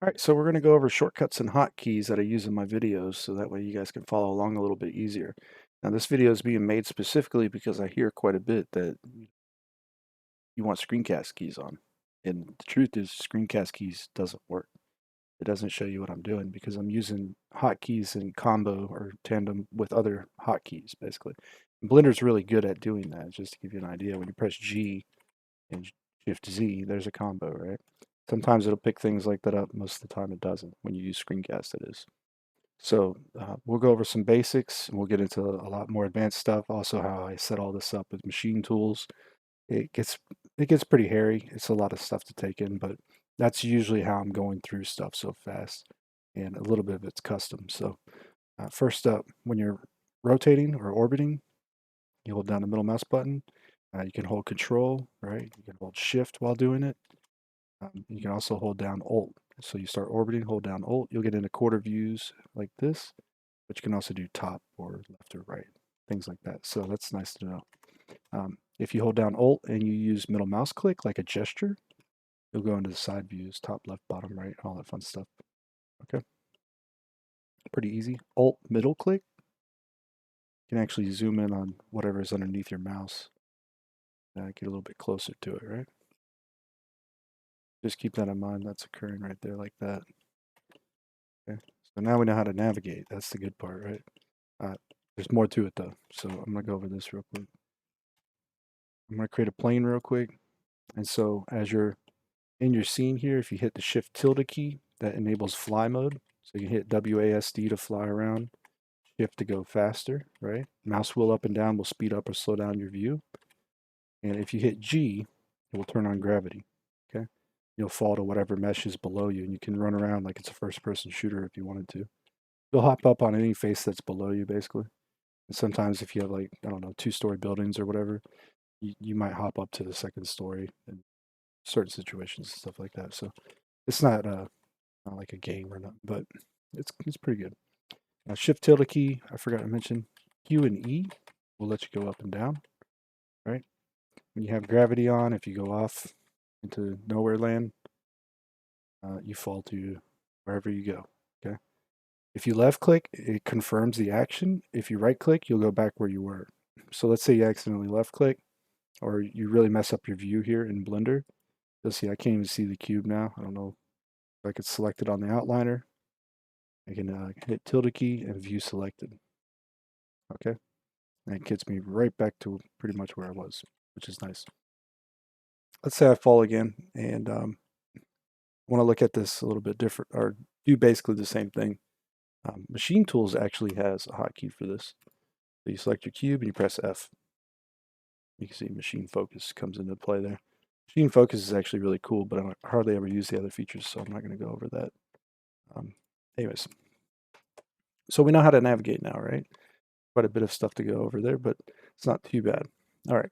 All right, so we're going to go over shortcuts and hotkeys that I use in my videos so that way you guys can follow along a little bit easier. Now, this video is being made specifically because I hear quite a bit that you want screencast keys on. And the truth is, screencast keys doesn't work. It doesn't show you what I'm doing because I'm using hotkeys in combo or tandem with other hotkeys, basically. And Blender's really good at doing that. Just to give you an idea, when you press G and Shift Z, there's a combo, right? Sometimes it'll pick things like that up. Most of the time it doesn't. When you use screencast, it is. So we'll go over some basics and we'll get into a lot more advanced stuff. Also how I set all this up with machine tools. It gets it gets pretty hairy. It's a lot of stuff to take in, but that's usually how I'm going through stuff so fast. And a little bit of it's custom. So first up, when you're rotating or orbiting, you hold down the middle mouse button. You can hold Control, right? You can hold Shift while doing it. You can also hold down Alt. So you start orbiting, hold down Alt. You'll get into quarter views like this, but you can also do top or left or right, things like that. So that's nice to know. If you hold down Alt and you use middle mouse click like a gesture, you'll go into the side views, top, left, bottom, right, all that fun stuff. Okay, pretty easy. Alt middle click, you can actually zoom in on whatever is underneath your mouse. Get a little bit closer to it, right? Just keep that in mind. That's occurring right there like that. Okay, so now we know how to navigate. That's the good part, right? There's more to it though, so I'm gonna go over this real quick. I'm gonna create a plane real quick. And so as you're in your scene here, if you hit the Shift tilde key, that enables fly mode. So you can hit WASD to fly around, Shift to go faster, right? Mouse wheel up and down will speed up or slow down your view. And if you hit G, it will turn on gravity, okay? You'll fall to whatever mesh is below you, and you can run around like it's a first-person shooter if you wanted to. You'll hop up on any face that's below you, basically. And sometimes if you have like, I don't know, two-story buildings or whatever, you might hop up to the second story in certain situations and stuff like that. So it's not like a game or nothing, but it's pretty good. Shift tilde key, I forgot to mention, Q and E will let you go up and down, right? When you have gravity on, if you go off into nowhere land, you fall to wherever you go, okay? If you left click, it confirms the action. If you right click, you'll go back where you were. So let's say you accidentally left click, or you really mess up your view here in Blender. You'll see I can't even see the cube now. I don't know if I could select it on the outliner. I can hit tilde key and view selected. Okay, and it gets me right back to pretty much where I was, which is nice. Let's say I fall again and want to look at this a little bit different, or do basically the same thing. Machine Tools actually has a hotkey for this. So you select your cube and you press F. You can see Machine Focus comes into play there. Machine Focus is actually really cool, but I hardly ever use the other features, so I'm not going to go over that. Anyways, so we know how to navigate now, right? Quite a bit of stuff to go over there, but it's not too bad. All right.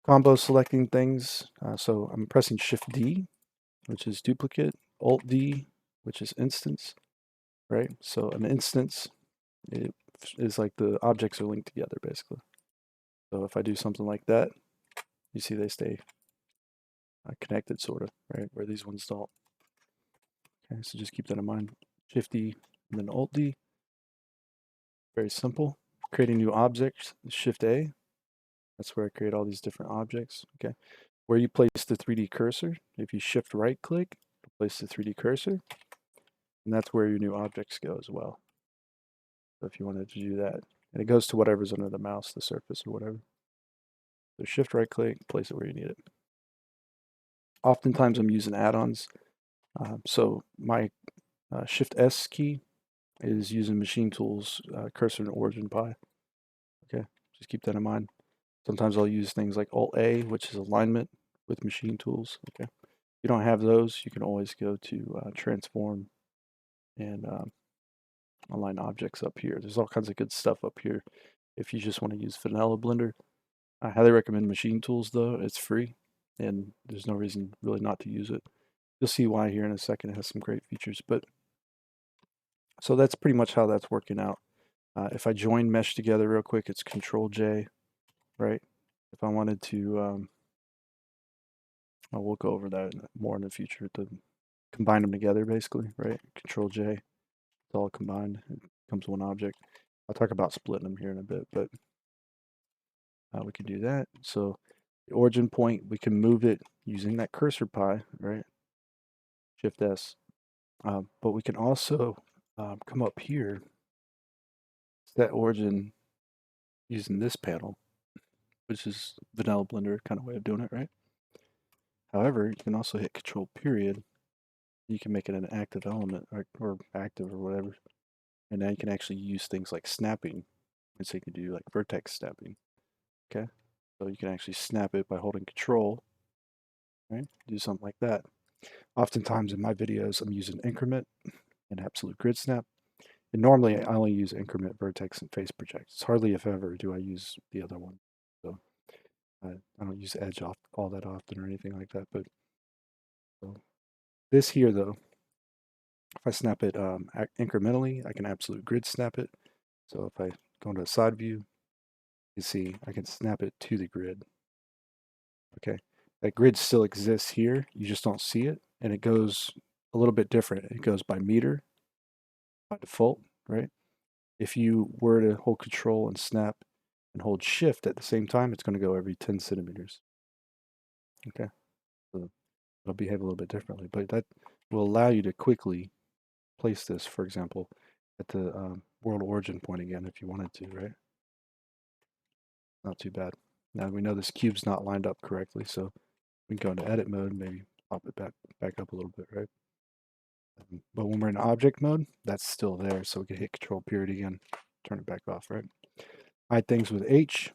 Combo selecting things. So I'm pressing Shift D, which is duplicate, Alt D, which is instance, right? So an instance is like the objects are linked together, basically. So if I do something like that, you see they stay connected, sort of, right? Where these ones don't. Okay, so just keep that in mind. Shift D and then Alt D. Very simple. Creating new objects, Shift A. That's where I create all these different objects. Okay. Where you place the 3D cursor, if you shift right click, place the 3D cursor, and that's where your new objects go as well. So if you wanted to do that, and it goes to whatever's under the mouse, the surface or whatever. So shift right click, place it where you need it. Oftentimes I'm using add-ons. So my Shift S key is using Machine Tools cursor and origin pie. Okay, just keep that in mind. Sometimes I'll use things like Alt A, which is alignment with Machine Tools. Okay, if you don't have those, you can always go to transform and align objects up here. There's all kinds of good stuff up here if you just want to use vanilla Blender. I highly recommend Machine Tools though. It's free and there's no reason really not to use it. You'll see why here in a second. It has some great features, but so that's pretty much how that's working out. If I join mesh together real quick, it's Control J, right? If I wanted to, we'll go over that more in the future. combine them together basically, right? Control J, it's all combined. It becomes one object. I'll talk about splitting them here in a bit, but we can do that. So the origin point, we can move it using that cursor pie, right? Shift S. But we can also come up here, set origin using this panel, which is vanilla blender kind of way of doing it, right? However, you can also hit Control period. You can make it an active element or active or whatever. And now you can actually use things like snapping. And so you can do like vertex snapping. Okay. So you can actually snap it by holding Control, right? Do something like that. Oftentimes in my videos, I'm using increment and absolute grid snap. And normally I only use increment, vertex, and face project. It's hardly if ever do I use the other one. So I don't use edge all that often or anything like that. But so this here though, if I snap it incrementally, I can absolute grid snap it. So if I go into a side view, you see I can snap it to the grid. Okay, that grid still exists here. You just don't see it, and it goes a little bit different. It goes by meter by default, right? If you were to hold Control and snap and hold Shift at the same time, it's going to go every 10 centimeters. Okay, so it'll behave a little bit differently, but that will allow you to quickly place this, for example, at the world origin point again if you wanted to, right? Not too bad. Now we know this cube's not lined up correctly, so we can go into edit mode, maybe pop it back up a little bit, right? But when we're in object mode, that's still there, so we can hit Control period again, turn it back off, right? Hide things with H,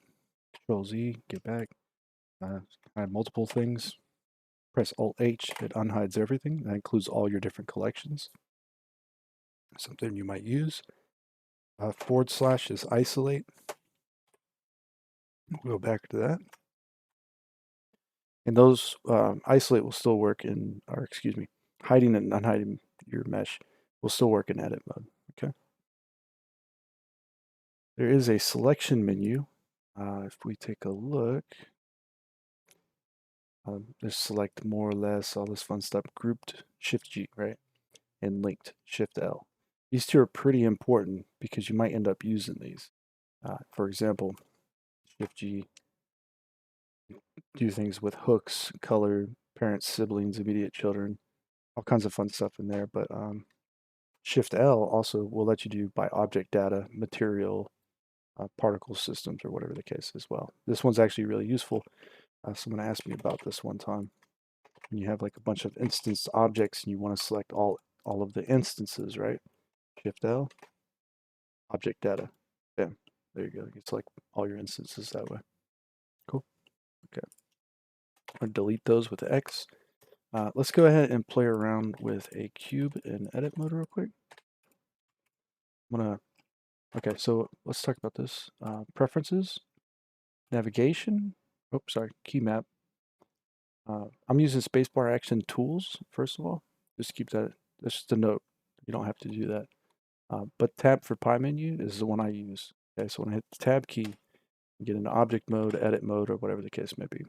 Control Z, get back. Hide multiple things. Press Alt H, it unhides everything. That includes all your different collections. Something you might use. / is isolate. We'll go back to that. And those isolate will still work in, or excuse me, hiding and unhiding your mesh will still work in edit mode. Okay. There is a selection menu. If we take a look, there's select more or less, all this fun stuff, grouped, Shift G, right? And linked, Shift L. These two are pretty important because you might end up using these. For example, Shift G, do things with hooks, color, parents, siblings, immediate children, all kinds of fun stuff in there. But Shift L also will let you do by object data, material, particle systems, or whatever the case as well. This one's actually really useful. Someone asked me about this one time. When you have like a bunch of instance objects and you want to select all of the instances, right? Shift L, object data. Bam. There you go. You can select all your instances that way. Cool. Okay. I'll delete those with X. Let's go ahead and play around with a cube in edit mode real quick. Okay, so let's talk about this. Preferences, navigation, sorry, key map. I'm using spacebar action tools, first of all. Just keep that, that's just a note. You don't have to do that. But tab for pie menu is the one I use. Okay, so when I hit the tab key, you get into object mode, edit mode, or whatever the case may be.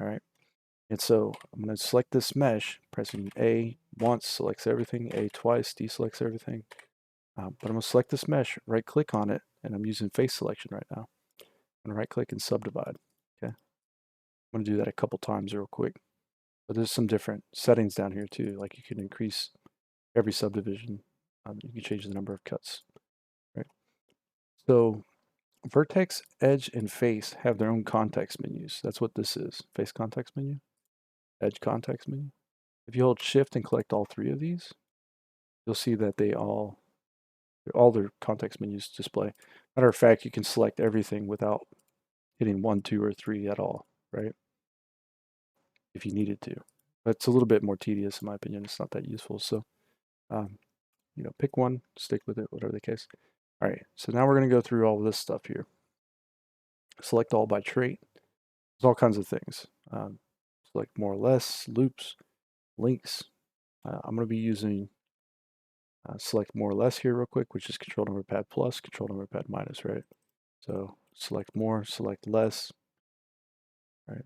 All right. And so I'm going to select this mesh, pressing A once selects everything, A twice deselects everything. But I'm going to select this mesh, right click on it, and I'm using face selection right now. I'm going to right click and subdivide. Okay. I'm going to do that a couple times real quick. But there's some different settings down here too. Like you can increase every subdivision. You can change the number of cuts. Right. So vertex, edge, and face have their own context menus. That's what this is. Face context menu, edge context menu. If you hold shift and collect all three of these, you'll see that all their context menus display. Matter of fact, you can select everything without hitting 1, 2, or 3 at all, right? If you needed to. But it's a little bit more tedious in my opinion. It's not that useful. So, pick one, stick with it, whatever the case. All right, so now we're going to go through all of this stuff here. Select all by trait. There's all kinds of things. Select more or less, loops, links. I'm going to be using select more or less here real quick, which is control number pad plus, control number pad minus, right? So select more, select less, right?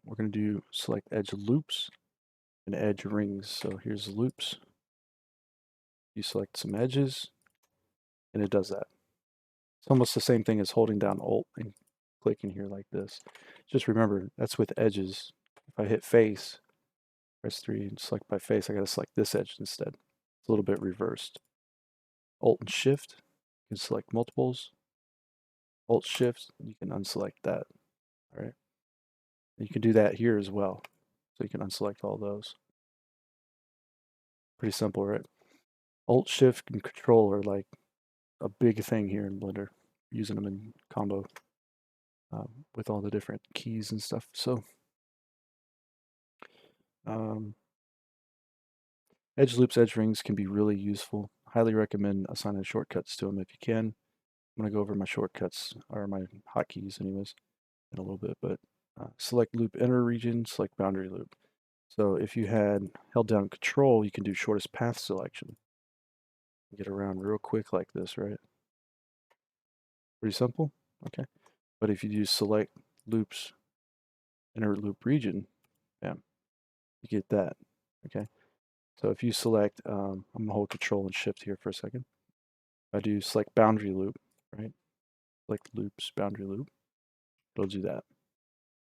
We're going to do select edge loops. and edge rings. So here's loops. You select some edges, and it does that. It's almost the same thing as holding down Alt and clicking here like this. Just remember, that's with edges. If I hit face, press 3 and select by face, I got to select this edge instead. It's a little bit reversed. Alt and Shift, you can select multiples. Alt Shift, you can unselect that. All right. And you can do that here as well. So you can unselect all those. Pretty simple, right? Alt Shift and Control are like a big thing here in Blender, using them in combo with all the different keys and stuff. So edge loops, edge rings can be really useful. Highly recommend assigning shortcuts to them if you can. I'm going to go over my shortcuts, or my hotkeys anyways, in a little bit, but select loop inner region, select boundary loop. So if you had held down Control, you can do shortest path selection. Get around real quick like this, right? Pretty simple, okay. But if you do select loops, inner loop region, bam, you get that, okay. So if you select, I'm gonna hold Control and Shift here for a second. If I do select boundary loop, right? Select loops, boundary loop, it'll do that.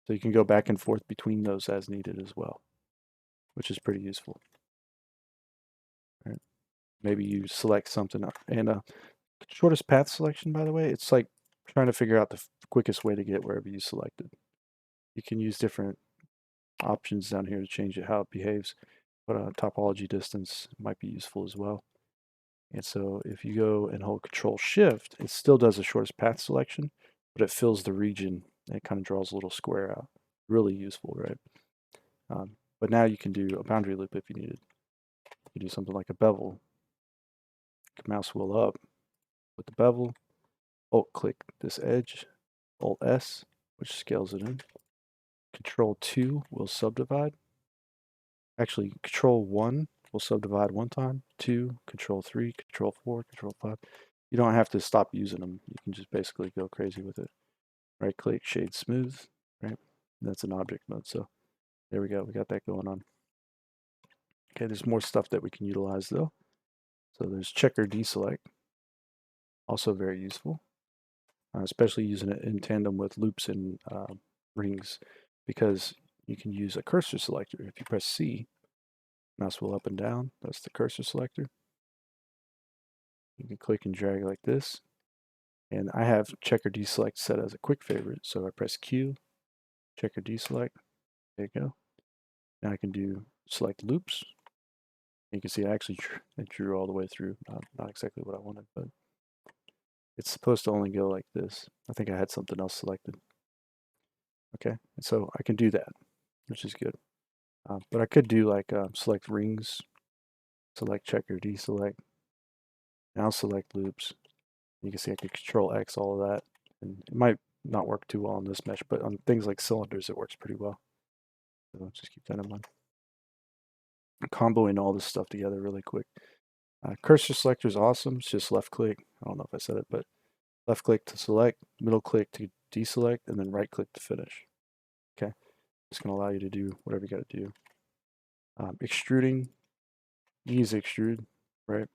So you can go back and forth between those as needed as well, which is pretty useful. Right? Maybe you select something, and shortest path selection, by the way, it's like trying to figure out the quickest way to get wherever you selected. You can use different options down here to change it, how it behaves, but topology distance might be useful as well. And so if you go and hold Control Shift, it still does the shortest path selection, but it fills the region and it kind of draws a little square out. Really useful, right? But now you can do a boundary loop if you needed. You do something like a bevel. Mouse wheel up with the bevel. Alt click this edge. Alt S, which scales it in. Control 2 will subdivide. Actually, Control 1 will subdivide one time. 2, Control 3, Control 4, Control 5. You don't have to stop using them. You can just basically go crazy with it. Right click, shade smooth, right? That's an object mode. So there we go. We got that going on. Okay, there's more stuff that we can utilize though. So there's checker deselect, also very useful, especially using it in tandem with loops and rings, because you can use a cursor selector. If you press C, mouse wheel up and down, that's the cursor selector. You can click and drag like this. And I have checker deselect set as a quick favorite. So I press Q, checker deselect, there you go. Now I can do select loops. You can see I actually drew all the way through. Not exactly what I wanted, but it's supposed to only go like this. I think I had something else selected. Okay, and so I can do that, which is good. But I could do like select rings, select checker, deselect. Now select loops. You can see I can Control X all of that. And it might not work too well on this mesh, but on things like cylinders, it works pretty well. So just keep that in mind. Comboing all this stuff together really quick. Cursor selector is awesome. It's just left click. I don't know if I said it, but left click to select, middle click to deselect, and then right click to finish. Okay, it's going to allow you to do whatever you got to do. Extruding, E is extrude, right?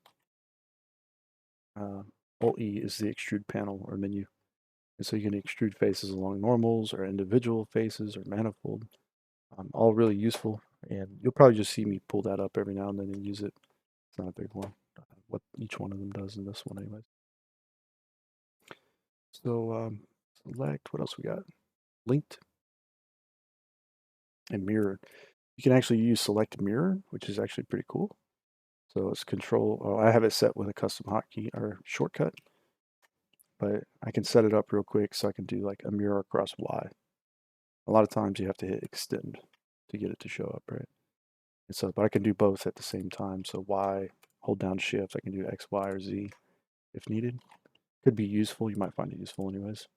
Alt E is the extrude panel or menu. And so you can extrude faces along normals or individual faces or manifold. All really useful. And you'll probably just see me pull that up every now and then and use it. It's not a big one. What each one of them does in this one anyways. So select, what else we got? Linked and mirrored. You can actually use select mirror, which is actually pretty cool. So it's control, I have it set with a custom hotkey or shortcut, but I can set it up real quick so I can do like a mirror across Y. A lot of times you have to hit extend to get it to show up, right? And so, but I can do both at the same time. So Y, hold down shift, I can do X, Y, or Z if needed. Could be useful, you might find it useful anyways.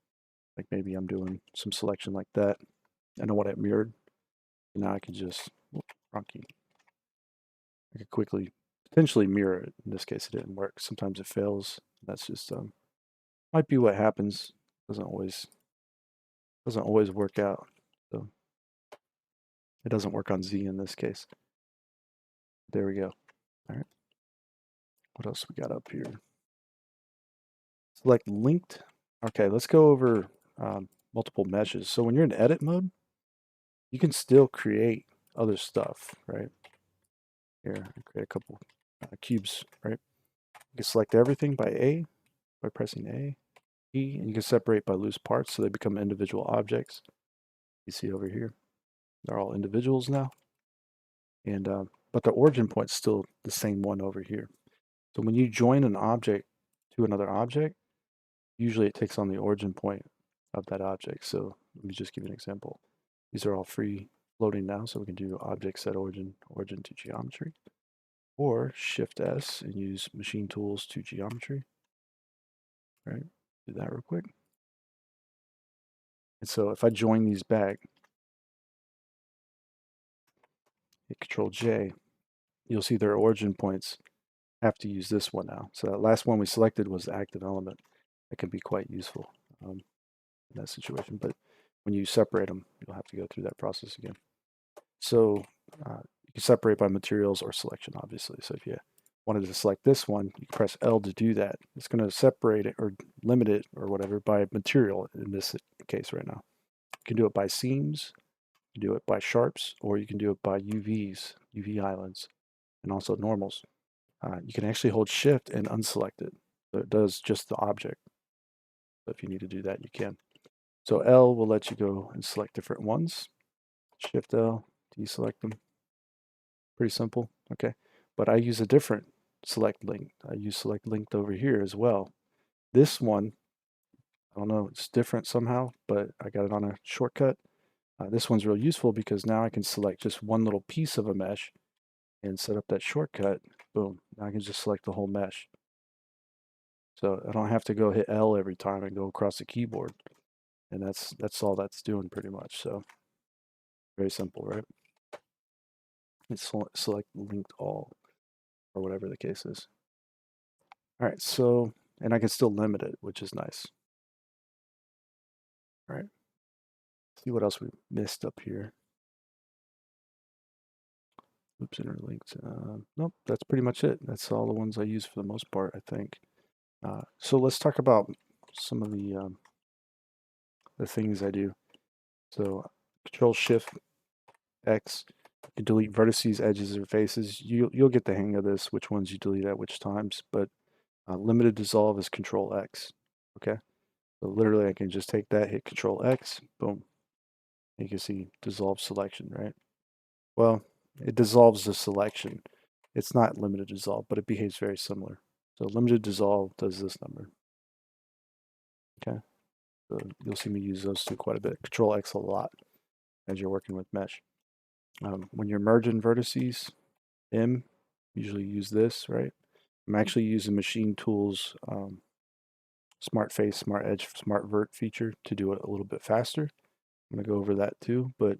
Like maybe I'm doing some selection like that. I know what it mirrored. And now I can just, wrong key. I could quickly potentially mirror it. In this case, it didn't work. Sometimes it fails. That's just might be what happens. Doesn't always work out. So it doesn't work on Z in this case. There we go. All right. What else we got up here? Select linked. Okay, let's go over multiple meshes. So when you're in edit mode, you can still create other stuff, right? Here, I create a couple cubes, right? You can select everything by pressing A, E, and you can separate by loose parts so they become individual objects. You see over here, they're all individuals now. And but the origin point's still the same one over here. So when you join an object to another object, usually it takes on the origin point of that object. So let me just give you an example. These are all free floating now, so we can do object set origin to geometry, or Shift S and use machine tools to geometry. Right, do that real quick. And so if I join these back, hit Control J, you'll see their origin points have to use this one now. So that last one we selected was the active element. That can be quite useful in that situation. But when you separate them, you'll have to go through that process again. So you can separate by materials or selection, obviously. So if you wanted to select this one, you can press L to do that. It's going to separate it or limit it or whatever by material in this case right now. You can do it by seams, you can do it by sharps, or you can do it by UVs, UV islands, and also normals. You can actually hold Shift and unselect it. So it does just the object. So if you need to do that, you can. So L will let you go and select different ones. Shift L, deselect them. Pretty simple, okay? But I use a different select link. I use select linked over here as well. This one, I don't know, it's different somehow, but I got it on a shortcut. This one's real useful because now I can select just one little piece of a mesh and set up that shortcut. Boom, now I can just select the whole mesh. So I don't have to go hit L every time and go across the keyboard. And that's all that's doing pretty much. So very simple, right? It's select linked all or whatever the case is. All right, so, and I can still limit it, which is nice. All right, see what else we missed up here. Oops, interlinked. Nope, that's pretty much it. That's all the ones I use for the most part, I think. So let's talk about some of the things I do. So Control Shift X, you delete vertices, edges, or faces. You'll get the hang of this, which ones you delete at which times, but limited dissolve is Control X, okay? So literally I can just take that, hit Control X, boom. You can see dissolve selection, right? Well, it dissolves the selection. It's not limited dissolve, but it behaves very similar. So limited dissolve does this number. Okay, so you'll see me use those two quite a bit. Control X a lot as you're working with mesh. When you're merging vertices, M, usually use this, right? I'm actually using machine tools, smart face, smart edge, smart vert feature to do it a little bit faster. I'm gonna go over that too, but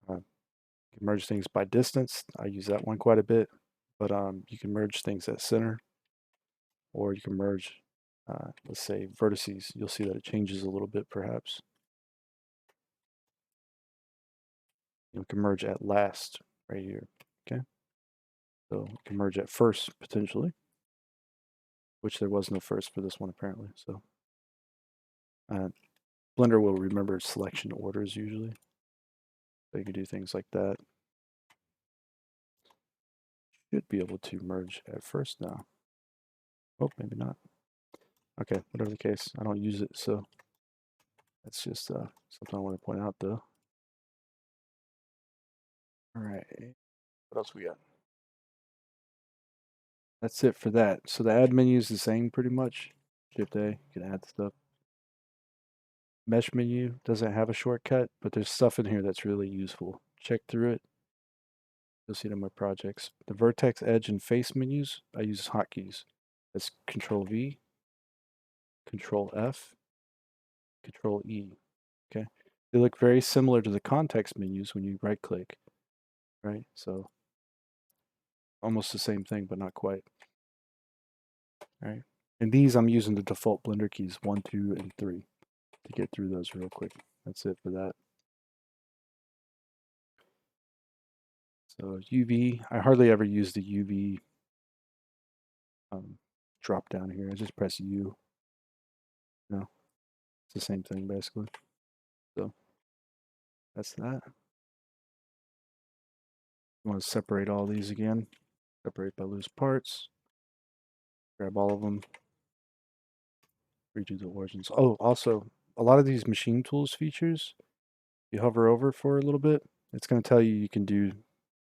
you can merge things by distance. I use that one quite a bit, but you can merge things at center, or you can merge, let's say, vertices. You'll see that it changes a little bit, perhaps. You can merge at last right here, okay? So you can merge at first, potentially, which there was no first for this one, apparently. So Blender will remember selection orders usually. So you can do things like that. Should be able to merge at first now. Oh, maybe not. Okay, whatever the case, I don't use it, so that's just something I want to point out, though. All right, what else we got? That's it for that. So the add menu is the same pretty much. Shift A, you can add stuff. Mesh menu doesn't have a shortcut, but there's stuff in here that's really useful. Check through it. You'll see it in my projects. The vertex, edge, and face menus, I use hotkeys. That's Control V, Control F, Control E. Okay, they look very similar to the context menus when you right click, right? So almost the same thing, but not quite. All right, and these I'm using the default Blender keys 1, 2, and 3 to get through those real quick. That's it for that. So UV, I hardly ever use the UV drop down here. I just press U. No, it's the same thing basically. So that's that. You want to separate all these again. Separate by loose parts. Grab all of them. Redo the origins. Oh, also, a lot of these machine tools features, you hover over for a little bit, it's going to tell you you can do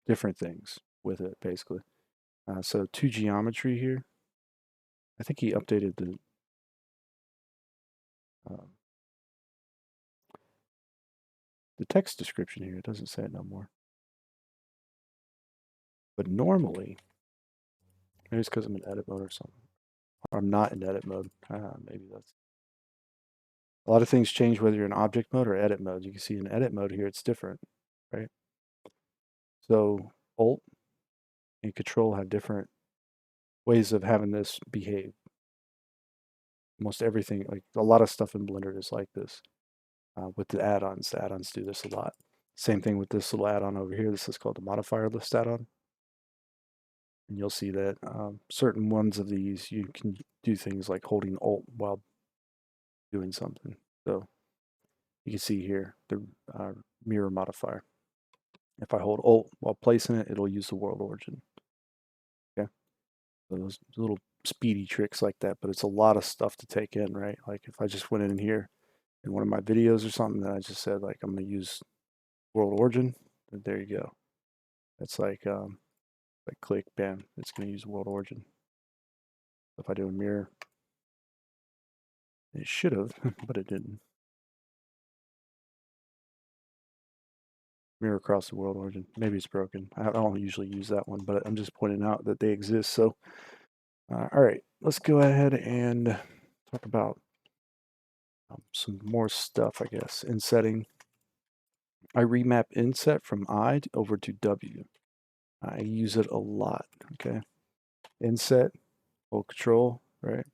different things with it, basically. So to geometry here, I think he updated um, the text description here. It doesn't say it no more. But normally, maybe it's because I'm in edit mode or something. Or I'm not in edit mode. Maybe that's... A lot of things change whether you're in object mode or edit mode. You can see in edit mode here, it's different, right? So Alt and Control have different ways of having this behave. Almost everything, like a lot of stuff in Blender is like this. With the add-ons do this a lot. Same thing with this little add-on over here. This is called the modifier list add-on. And you'll see that certain ones of these, you can do things like holding Alt while doing something. So you can see here, the mirror modifier. If I hold Alt while placing it, it'll use the world origin. Okay, so those little speedy tricks like that, but it's a lot of stuff to take in, right? Like if I just went in here in one of my videos or something, that I just said like I'm going to use world origin, there you go. It's like click, bam, it's going to use world origin. If I do a mirror, it should have, but it didn't. Mirror across the world origin. Maybe it's broken. I don't usually use that one, but I'm just pointing out that they exist. So, all right, let's go ahead and talk about some more stuff, I guess. In setting, I remap inset from I over to W. I use it a lot, okay? Inset, hold control, right?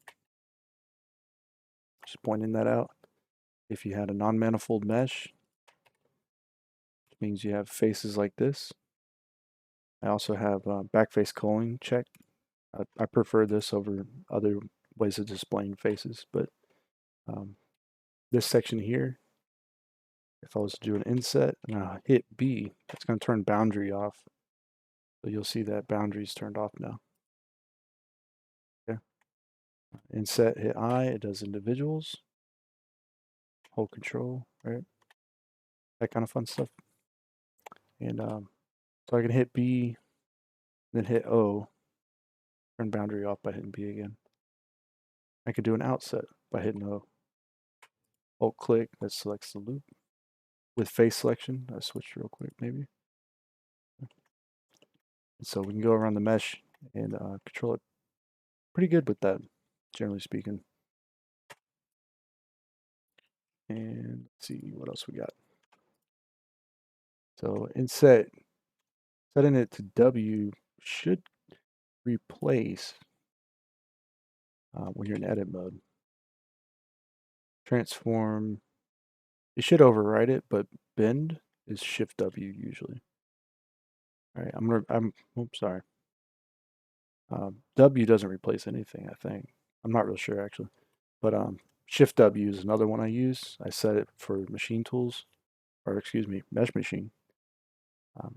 Just pointing that out. If you had a non-manifold mesh, which means you have faces like this. I also have backface culling checked. I prefer this over other ways of displaying faces, but this section here, if I was to do an inset and I hit B, it's going to turn boundary off. So you'll see that boundary's turned off now. Okay. Inset, hit I, it does individuals. Hold control, right? That kind of fun stuff. And so I can hit B, then hit O, turn boundary off by hitting B again. I could do an outset by hitting O. Alt click, that selects the loop. With face selection, I switch real quick maybe. So we can go around the mesh and control it pretty good with that, generally speaking. And let's see what else we got. So inset, setting it to W should replace when you're in edit mode. Transform, it should override it, but bend is Shift W usually. All right, oops, sorry. W doesn't replace anything, I think. I'm not real sure actually, but Shift W is another one I use. I set it for machine tools, or excuse me, mesh machine.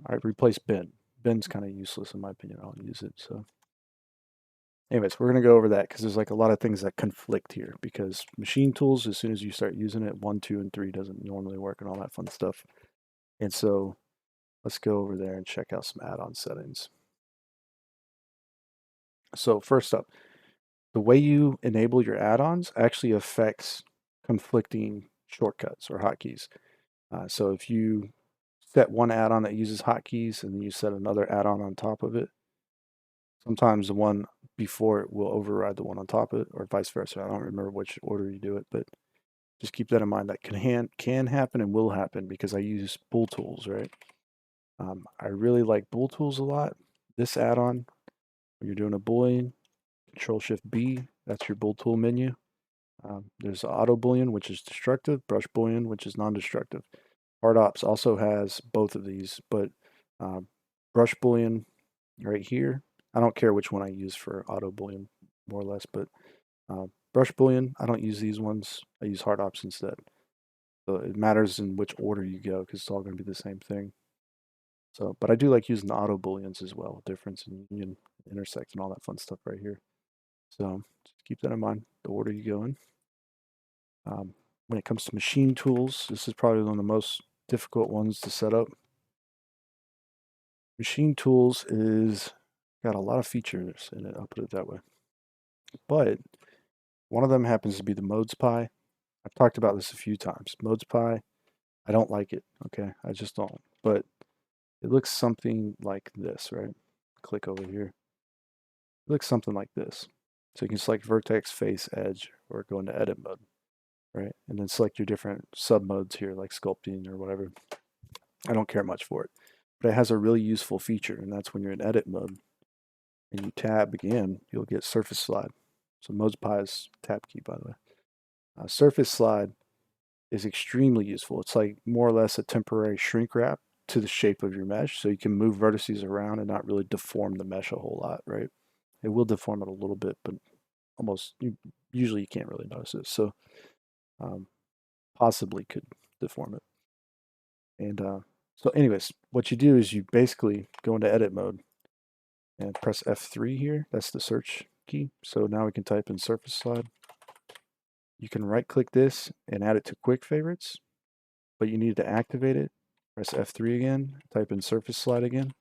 I replace bend. Bend's kind of useless in my opinion. I don't use it. So, anyways, we're gonna go over that because there's like a lot of things that conflict here. Because machine tools, as soon as you start using it, 1, 2, and 3 doesn't normally work and all that fun stuff. And so, let's go over there and check out some add-on settings. So first up, the way you enable your add-ons actually affects conflicting shortcuts or hotkeys. So if you set one add-on that uses hotkeys and then you set another add-on on top of it, sometimes the one before it will override the one on top of it, or vice versa. I don't remember which order you do it, but just keep that in mind. That can happen and will happen because I use bool tools, right? I really like bool tools a lot. This add-on, when you're doing a boolean, Control Shift B, that's your bool tool menu. There's auto boolean, which is destructive, brush boolean, which is non-destructive. Hard ops also has both of these, but brush boolean right here. I don't care which one I use for auto boolean, more or less, but brush boolean, I don't use these ones. I use hard ops instead. So it matters in which order you go because it's all going to be the same thing. So, but I do like using the auto booleans as well, difference in union, intersect, and all that fun stuff right here. So just keep that in mind, the order you go in. When it comes to machine tools, this is probably one of the most difficult ones to set up. Machine tools is got a lot of features in it, I'll put it that way. But one of them happens to be the modes pie. I've talked about this a few times. Modes pie, I don't like it, okay? I just don't. But it looks something like this, right? Click over here. It looks something like this. So you can select vertex, face, edge, or go into edit mode, right? And then select your different sub modes here, like sculpting or whatever. I don't care much for it. But it has a really useful feature, and that's when you're in edit mode and you tab again, you'll get surface slide. So modes pie is tab key, by the way. Surface slide is extremely useful. It's like more or less a temporary shrink wrap to the shape of your mesh, so you can move vertices around and not really deform the mesh a whole lot, right? It will deform it a little bit, but usually you can't really notice it. So possibly could deform it. And so anyways, what you do is you basically go into edit mode and press F3 here. That's the search key. So now we can type in surface slide. You can right click this and add it to quick favorites, but you need to activate it. Press F3 again, type in surface slide again.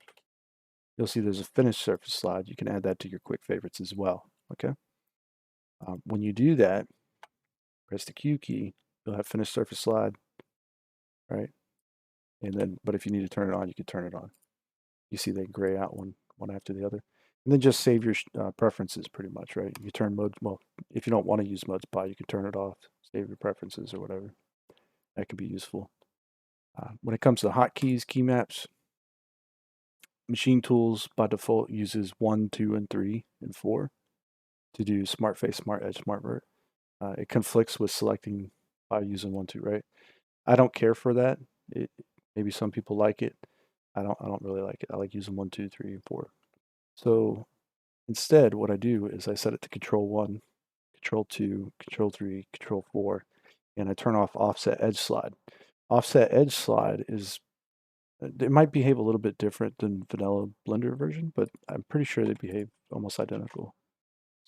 You'll see there's a finished surface slide. You can add that to your quick favorites as well, okay? When you do that, press the Q key, you'll have finished surface slide, right? And then, but if you need to turn it on, you can turn it on. You see they gray out one after the other. And then just save your preferences pretty much, right? You turn mode, well, if you don't want to use modes pie, you can turn it off, save your preferences or whatever. That could be useful. When it comes to hotkeys, key maps, machine tools by default uses 1, 2, and 3, and 4 to do smart face, smart edge, smart vert. It conflicts with selecting by using 1, 2, right? I don't care for that. Maybe some people like it. I don't really like it. I like using 1, 2, 3, and 4. So instead, what I do is I set it to control 1, control 2, control 3, control 4, and I turn off offset edge slide. Offset edge slide is, it might behave a little bit different than vanilla Blender version, but I'm pretty sure they behave almost identical.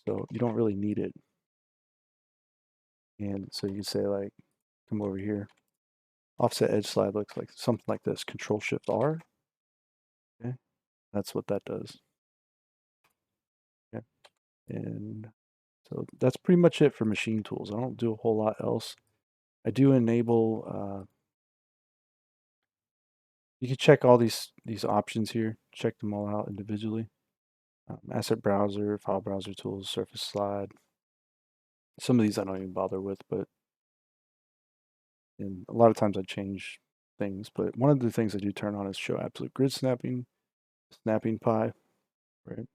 So you don't really need it. And so you can say like, come over here. Offset edge slide looks like something like this, Control Shift R. Okay, that's what that does. Okay, and so that's pretty much it for machine tools. I don't do a whole lot else. I do enable, you can check all these options here, check them all out individually. Asset browser, file browser tools, surface slide. Some of these I don't even bother with, but and a lot of times I change things. But one of the things I do turn on is show absolute grid snapping, snapping pie, right?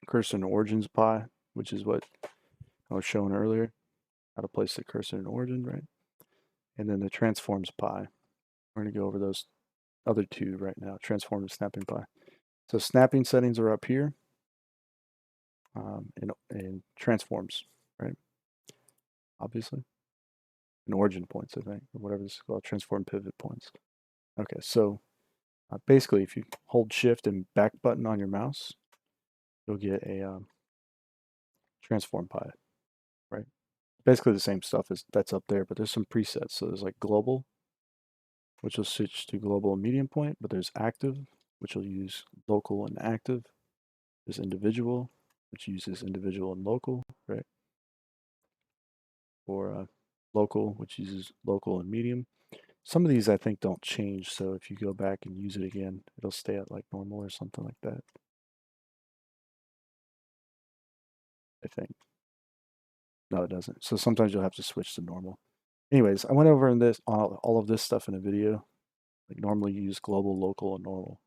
Cursor and origins pie, which is what I was showing earlier, how to place the cursor in origin, right? And then the transforms pie. We're going to go over those other two right now, transform and snapping pie. So snapping settings are up here, and transforms, right? Obviously. And origin points, I think, or whatever this is called, transform pivot points. Okay, so basically if you hold shift and back button on your mouse, you'll get a transform pie, right? Basically the same stuff as that's up there, but there's some presets. So there's like global, which will switch to global and medium point, but there's active, which will use local and active. There's individual, which uses individual and local, right? Or local, which uses local and medium. Some of these I think don't change, so if you go back and use it again, it'll stay at like normal or something like that. I think. No, it doesn't. So sometimes you'll have to switch to normal. Anyways, I went over in this all of this stuff in a video. Like normally you use global, local, and normal.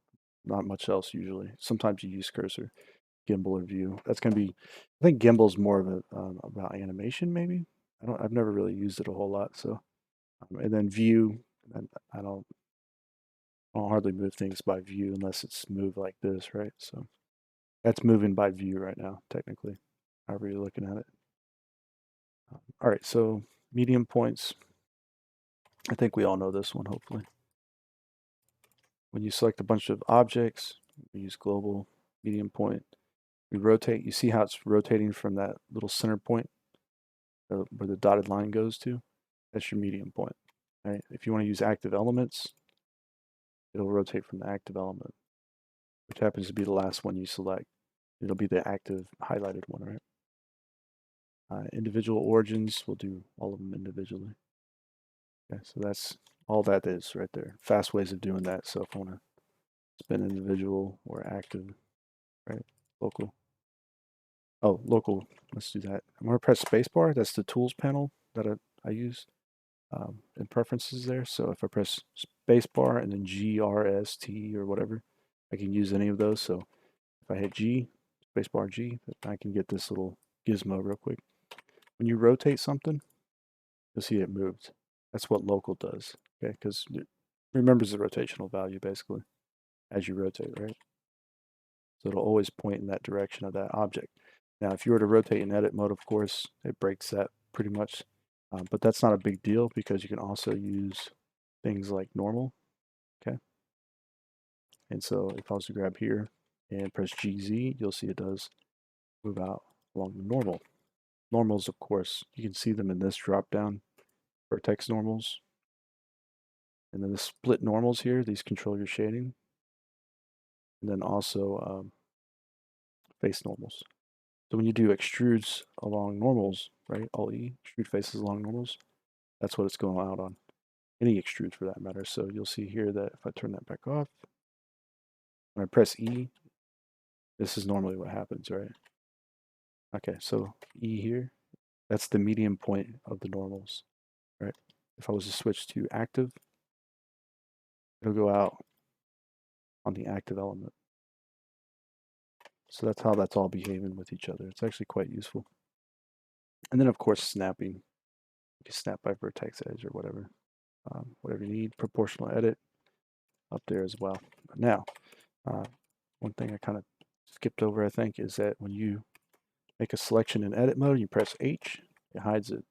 Not much else usually. Sometimes you use cursor, gimbal, or view. That's gonna be. I think gimbal's more of a about animation maybe. I've never really used it a whole lot. So, and then view. And I don't. I'll hardly move things by view unless it's moved like this, right? So that's moving by view right now, technically, however you're looking at it. All right, so medium points. I think we all know this one, hopefully. When you select a bunch of objects, we use global medium point. We rotate. You see how it's rotating from that little center point where the dotted line goes to? That's your medium point. Right? If you want to use active elements, it'll rotate from the active element, which happens to be the last one you select. It'll be the active highlighted one, right? Individual origins, we'll do all of them individually. Okay, so that's all that is right there. Fast ways of doing that. So if I want to spin individual or active, right? Local. Oh, local. Let's do that. I'm going to press spacebar. That's the tools panel that I use in preferences there. So if I press spacebar and then GRST or whatever, I can use any of those. So if I hit G, spacebar G, I can get this little gizmo real quick. When you rotate something, you'll see it moved. That's what local does, okay? Because it remembers the rotational value basically as you rotate, right? So it'll always point in that direction of that object. Now, if you were to rotate in edit mode, of course, it breaks that pretty much. But that's not a big deal because you can also use things like normal, okay? And so if I was to grab here and press GZ, you'll see it does move out along the normal. Normals, of course, you can see them in this drop down, vertex normals. And then the split normals here, these control your shading. And then also face normals. So when you do extrudes along normals, right, Alt-E, extrude faces along normals, that's what it's going out on. Any extrude for that matter. So you'll see here that if I turn that back off, when I press E, this is normally what happens, right? Okay, so E here, that's the medium point of the normals, right? If I was to switch to active, it'll go out on the active element. So that's how that's all behaving with each other. It's actually quite useful. And then of course snapping. You can snap by vertex edge or whatever. Whatever you need. Proportional edit up there as well. Now, one thing I kind of skipped over, I think, is that when you make a selection in edit mode, you press H, it hides it.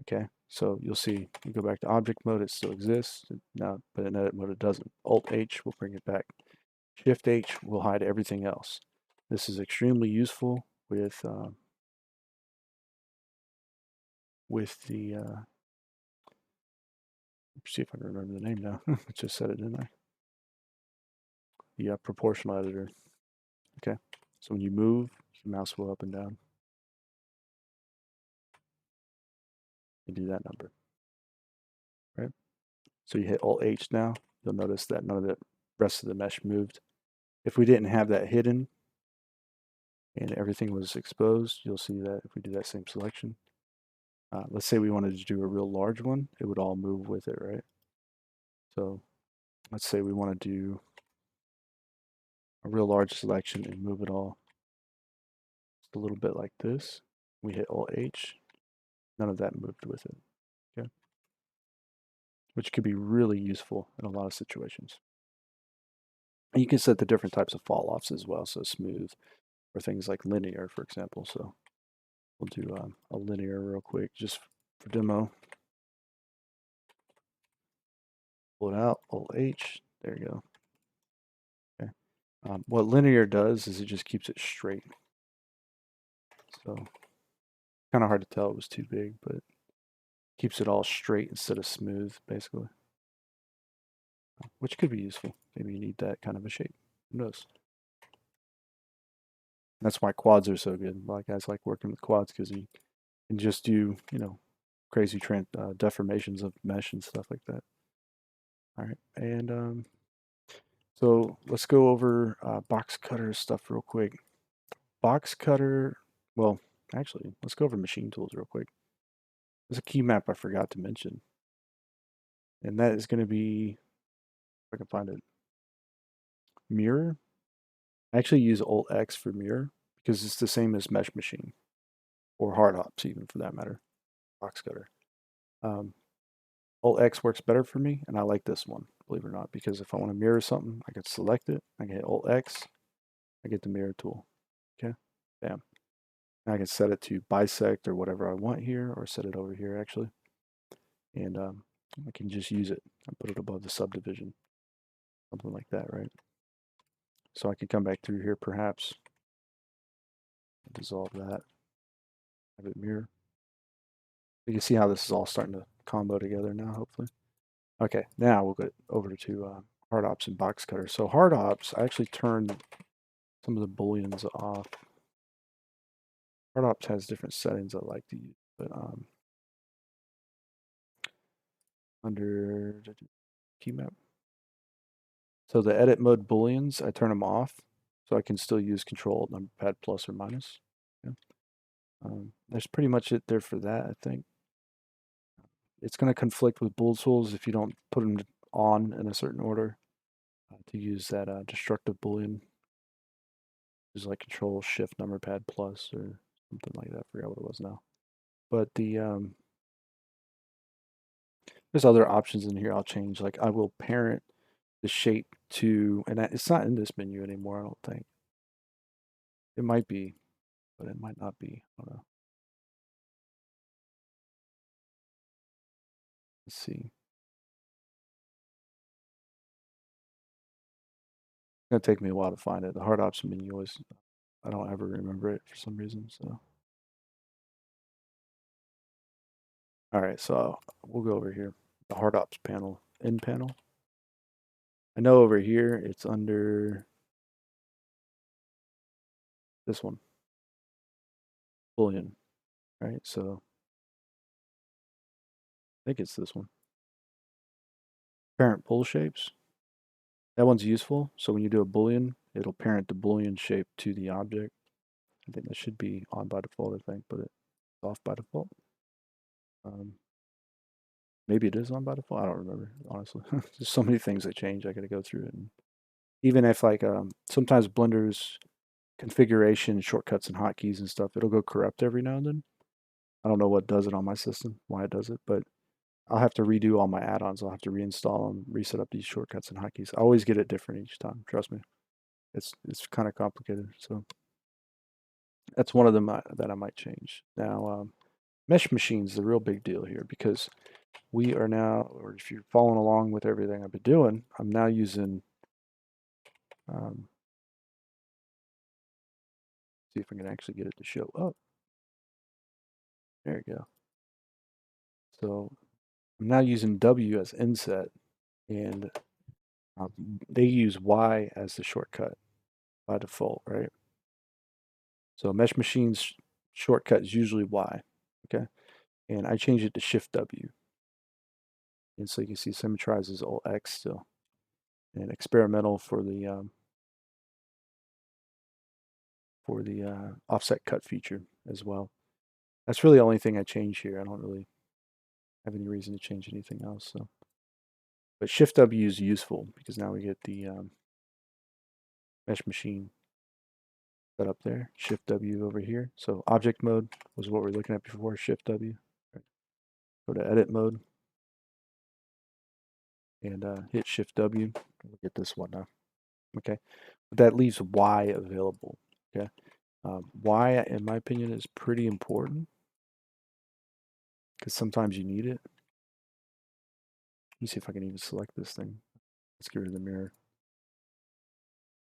Okay, so you'll see, you go back to object mode, it still exists. Now, but in edit mode, it doesn't. Alt H will bring it back. Shift H will hide everything else. This is extremely useful with the see if I can remember the name now. I just said it, didn't I? The proportional editor. Okay, so when you move, your mouse will up and down. You do that number, right? So you hit Alt H now. You'll notice that none of the rest of the mesh moved. If we didn't have that hidden and everything was exposed, you'll see that if we do that same selection, let's say we wanted to do a real large one, it would all move with it, right? So let's say we want to do a real large selection and move it all just a little bit like this. We hit Alt H, none of that moved with it, okay? Which could be really useful in a lot of situations. And you can set the different types of fall offs as well, so smooth or things like linear, for example. So we'll do a linear real quick just for demo. Pull it out, Alt H, there you go. Okay. What linear does is it just keeps it straight. So kind of hard to tell it was too big, but keeps it all straight instead of smooth, basically. Which could be useful. Maybe you need that kind of a shape. Who knows? That's why quads are so good. A lot of guys like working with quads because you can just do, you know, crazy deformations of mesh and stuff like that. All right, and so let's go over box cutter stuff real quick. Box cutter, well, actually, let's go over machine tools real quick. There's a key map I forgot to mention, and that is going to be, if I can find it, mirror. I actually use Alt X for mirror because it's the same as mesh machine or hard hops, even for that matter. Box cutter. Alt X works better for me, and I like this one, believe it or not, because if I want to mirror something, I can select it, I can hit Alt X, I get the mirror tool. Okay, bam. I can set it to bisect or whatever I want here, or set it over here actually. And I can just use it and put it above the subdivision, something like that, right? So I can come back through here perhaps, dissolve that, have it mirror. You can see how this is all starting to combo together now, hopefully. Okay, now we'll get over to hard ops and box cutter. So hard ops, I actually turned some of the booleans off. Hard ops has different settings I like to use, but under key map. So the edit mode booleans, I turn them off, so I can still use control numpad plus or minus. Yeah. There's pretty much it there for that, I think. It's going to conflict with bool tools if you don't put them on in a certain order to use that destructive boolean. Is like control shift numberpad plus or something like that. I forgot what it was now. But there's other options in here I'll change. Like I will parent the shape to, and it's not in this menu anymore, I don't think. It might be, but it might not be. I don't know. Let's see. It's gonna take me a while to find it. The hard ops menu is, I don't ever remember it for some reason. So, all right, so we'll go over here. The hard ops panel, in panel. I know over here it's under this one, Boolean, right? So I think it's this one. Parent bool shapes. That one's useful. So when you do a Boolean, it'll parent the Boolean shape to the object. I think that should be on by default, I think, but it's off by default. Maybe it is on by default. I don't remember, honestly. There's so many things that change. I got to go through it. And even if like sometimes Blender's configuration, shortcuts, and hotkeys and stuff, it'll go corrupt every now and then. I don't know what does it on my system, why it does it, but I'll have to redo all my add-ons. I'll have to reinstall them, reset up these shortcuts and hotkeys. I always get it different each time. Trust me, it's kind of complicated. So that's one of them that I might change. Now, mesh machines is a real big deal here because we are now, or if you're following along with everything I've been doing, I'm now using. See if I can actually get it to show up. There you go. So I'm now using W as inset, and they use Y as the shortcut by default, right? So Mesh Machines shortcut is usually Y, okay? And I change it to Shift W. And so you can see symmetrize is Alt X still. And experimental for the offset cut feature as well. That's really the only thing I change here. I don't really have any reason to change anything else. So, but Shift W is useful because now we get the mesh machine set up there. Shift W over here. So object mode was what we are looking at before. Shift W. Go to edit mode and hit Shift W. We'll get this one now. Okay, but that leaves Y available. Okay, Y in my opinion is pretty important because sometimes you need it. Let me see if I can even select this thing. Let's get rid of the mirror.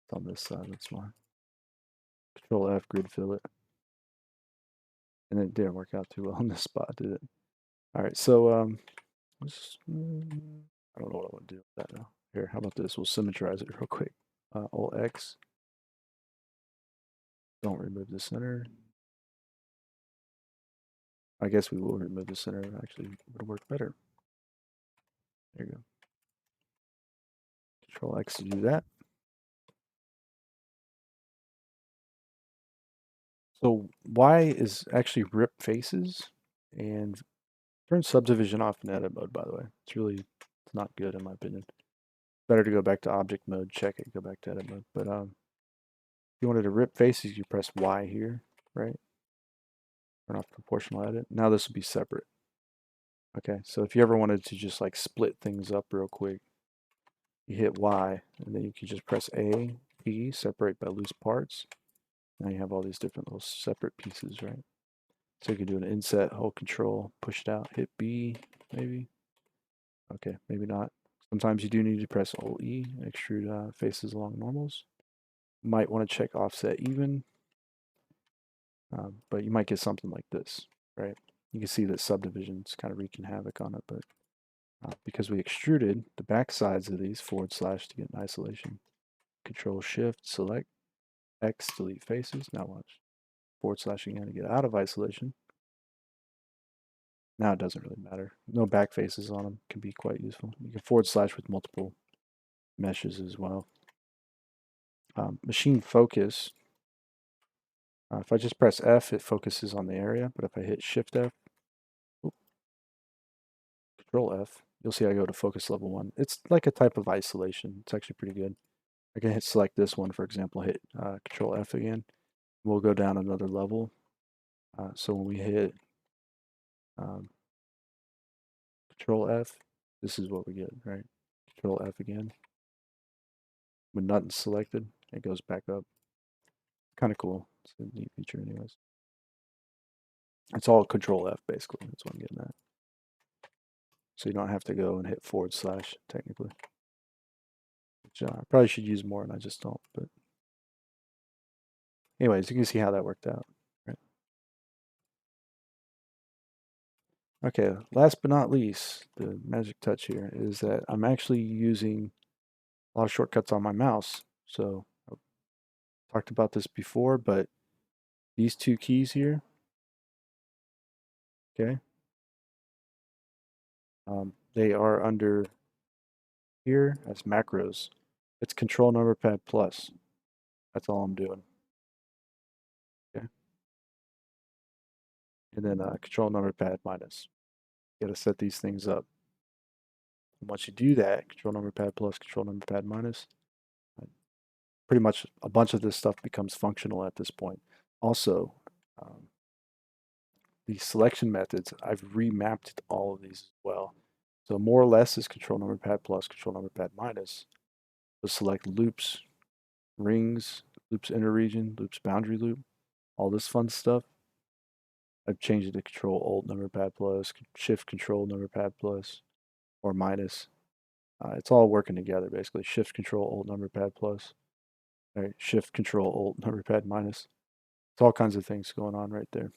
It's on this side. That's fine. Control F, grid fill it. And it didn't work out too well on this spot, did it? All right, so I don't know what I want to do with that now. Here, how about this? We'll symmetrize it real quick. Alt X. Don't remove the center. I guess we will remove the center. Actually, it'll work better. There you go. Control X to do that. So Y is actually rip faces and turn subdivision off in edit mode, by the way. It's not good in my opinion. Better to go back to object mode, check it, go back to edit mode. But if you wanted to rip faces, you press Y here, right? Turn off proportional edit. Now this will be separate. Okay, so if you ever wanted to just like split things up real quick, you hit Y, and then you can just press A, B, separate by loose parts. Now you have all these different little separate pieces, right? So you can do an inset, hold control, push it out, hit B, maybe. Okay, maybe not. Sometimes you do need to press Alt E, extrude faces along normals. Might want to check offset even, but you might get something like this, right? You can see that subdivision's kind of wreaking havoc on it, but because we extruded the back sides of these / to get an isolation. Control Shift, select X, delete faces. Now watch / again to get out of isolation. Now it doesn't really matter. No back faces on them can be quite useful. You can / with multiple meshes as well. Machine focus. If I just press F, it focuses on the area, but if I hit Shift F, Control F, you'll see I go to focus level 1. It's like a type of isolation. It's actually pretty good. I can hit select this one, for example, hit Control F again. We'll go down another level. So when we hit Control F, this is what we get, right? Control F again. When nothing's selected, it goes back up. Kind of cool. It's a neat feature anyways. It's all Control F basically. That's what I'm getting at. So you don't have to go and hit / technically. Which I probably should use more and I just don't. But anyways, you can see how that worked out. Right? Okay, last but not least, the magic touch here is that I'm actually using a lot of shortcuts on my mouse. So I've talked about this before, but these two keys here, okay, they are under here as macros. It's Control Number Pad plus. That's all I'm doing. Okay, and then Control Number Pad minus. You got to set these things up. And once you do that, Control Number Pad plus, Control Number Pad minus, pretty much a bunch of this stuff becomes functional at this point. Also, the selection methods, I've remapped all of these as well. So more or less is Control Number Pad plus, Control Number Pad minus. So select loops, rings, loops inner region, loops boundary loop, all this fun stuff. I've changed it to Control Alt Number Pad plus, Shift Control Number Pad plus, or minus. It's all working together basically. Shift Control Alt Number Pad plus, right? Shift Control Alt Number Pad minus. It's all kinds of things going on right there.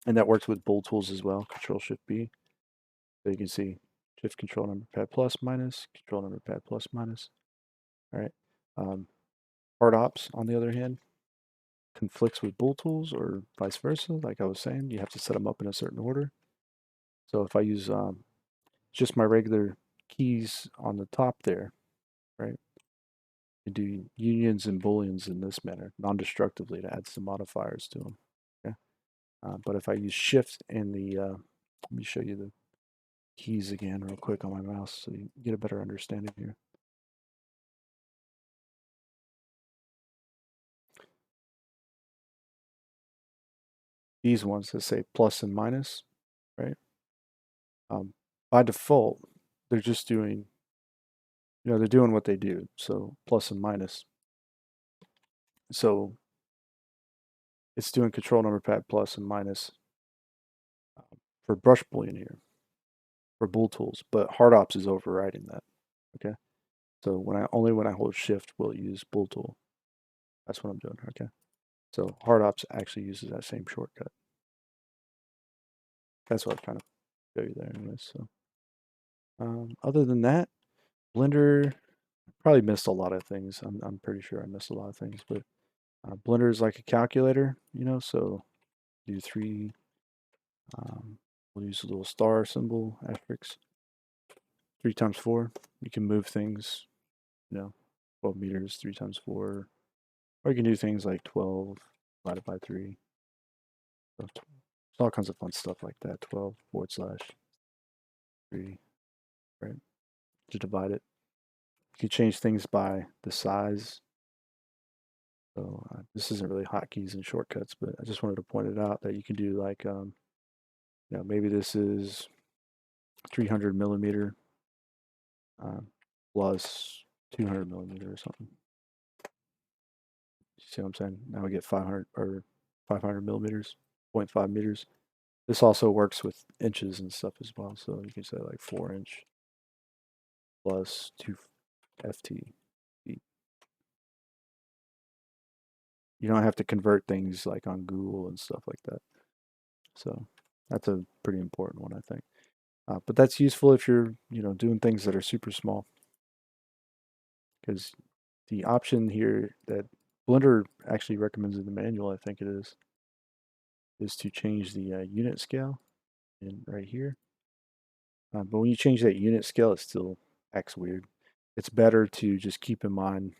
And that works with bold tools as well. Control Shift B. So you can see Shift Control Number Pad plus minus, Control Number Pad plus minus. All right. Hard ops, on the other hand, conflicts with bool tools or vice versa. Like I was saying, you have to set them up in a certain order. So if I use just my regular keys on the top there, right? You do unions and booleans in this manner, non-destructively, to add some modifiers to them. Okay. But if I use shift and let me show you the keys again real quick on my mouse so you get a better understanding here. These ones that say plus and minus, right? By default, they're just doing, they're doing what they do. So plus and minus. So it's doing Control Number Pad plus and minus for brush boolean here, for bool tools, but hard ops is overriding that. Okay. So when I hold shift will it use bool tool. That's what I'm doing. Okay. So hard ops actually uses that same shortcut. That's what I'm trying to show you there anyways. So other than that, Blender probably missed a lot of things. I'm pretty sure I missed a lot of things, but Blender is like a calculator, so do 3, we'll use a little star symbol, asterisk, 3 times 4. You can move things, 12 meters, 3 times 4, or you can do things like 12 divided by 3. So it's all kinds of fun stuff like that, 12 / 3, right, to divide it. You can change things by the size. So this isn't really hotkeys and shortcuts, but I just wanted to point it out that you can do like maybe this is 300 millimeter uh, plus 200 millimeter or something. See what I'm saying? Now we get 500 or 500 millimeters, 0.5 meters. This also works with inches and stuff as well. So you can say like 4 inch plus 2 ft. You don't have to convert things like on Google and stuff like that. So that's a pretty important one, I think. But that's useful if you're, doing things that are super small. Because the option here that Blender actually recommends in the manual, I think it is to change the unit scale in right here. But when you change that unit scale, it still acts weird. It's better to just keep in mind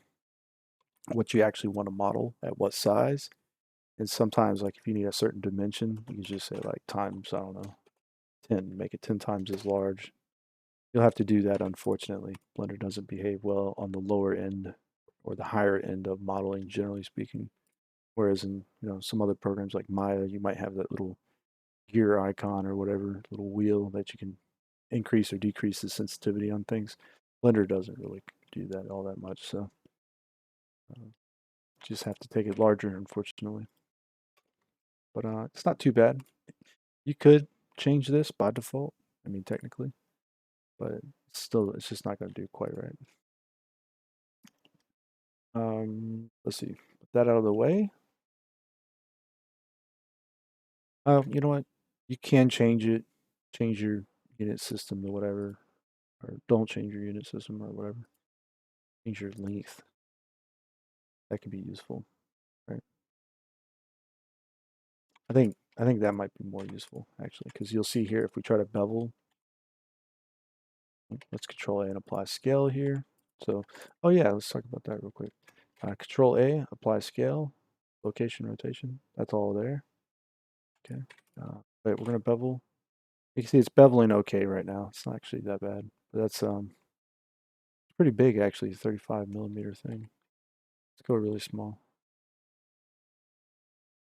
what you actually want to model at what size. And sometimes, like if you need a certain dimension, you can just say like times, I don't know, 10, make it 10 times as large. You'll have to do that, unfortunately. Blender doesn't behave well on the lower end or the higher end of modeling, generally speaking. Whereas in, some other programs like Maya, you might have that little gear icon or whatever, little wheel that you can increase or decrease the sensitivity on things. Blender doesn't really do that all that much, so just have to take it larger, unfortunately. But it's not too bad. You could change this by default. I mean, technically, but it's just not going to do quite right. Let's see. Put that out of the way. You know what? You can change it. Change your unit system to whatever, or don't change your unit system or whatever. Change your length. That could be useful, right? I think that might be more useful actually, because you'll see here if we try to bevel, let's Control A and apply scale here. So, oh yeah, let's talk about that real quick. Control A, apply scale, location, rotation. That's all there. Okay. Wait, we're gonna bevel. You can see it's beveling okay right now. It's not actually that bad. But that's pretty big actually, 35 millimeter thing. Let's go really small.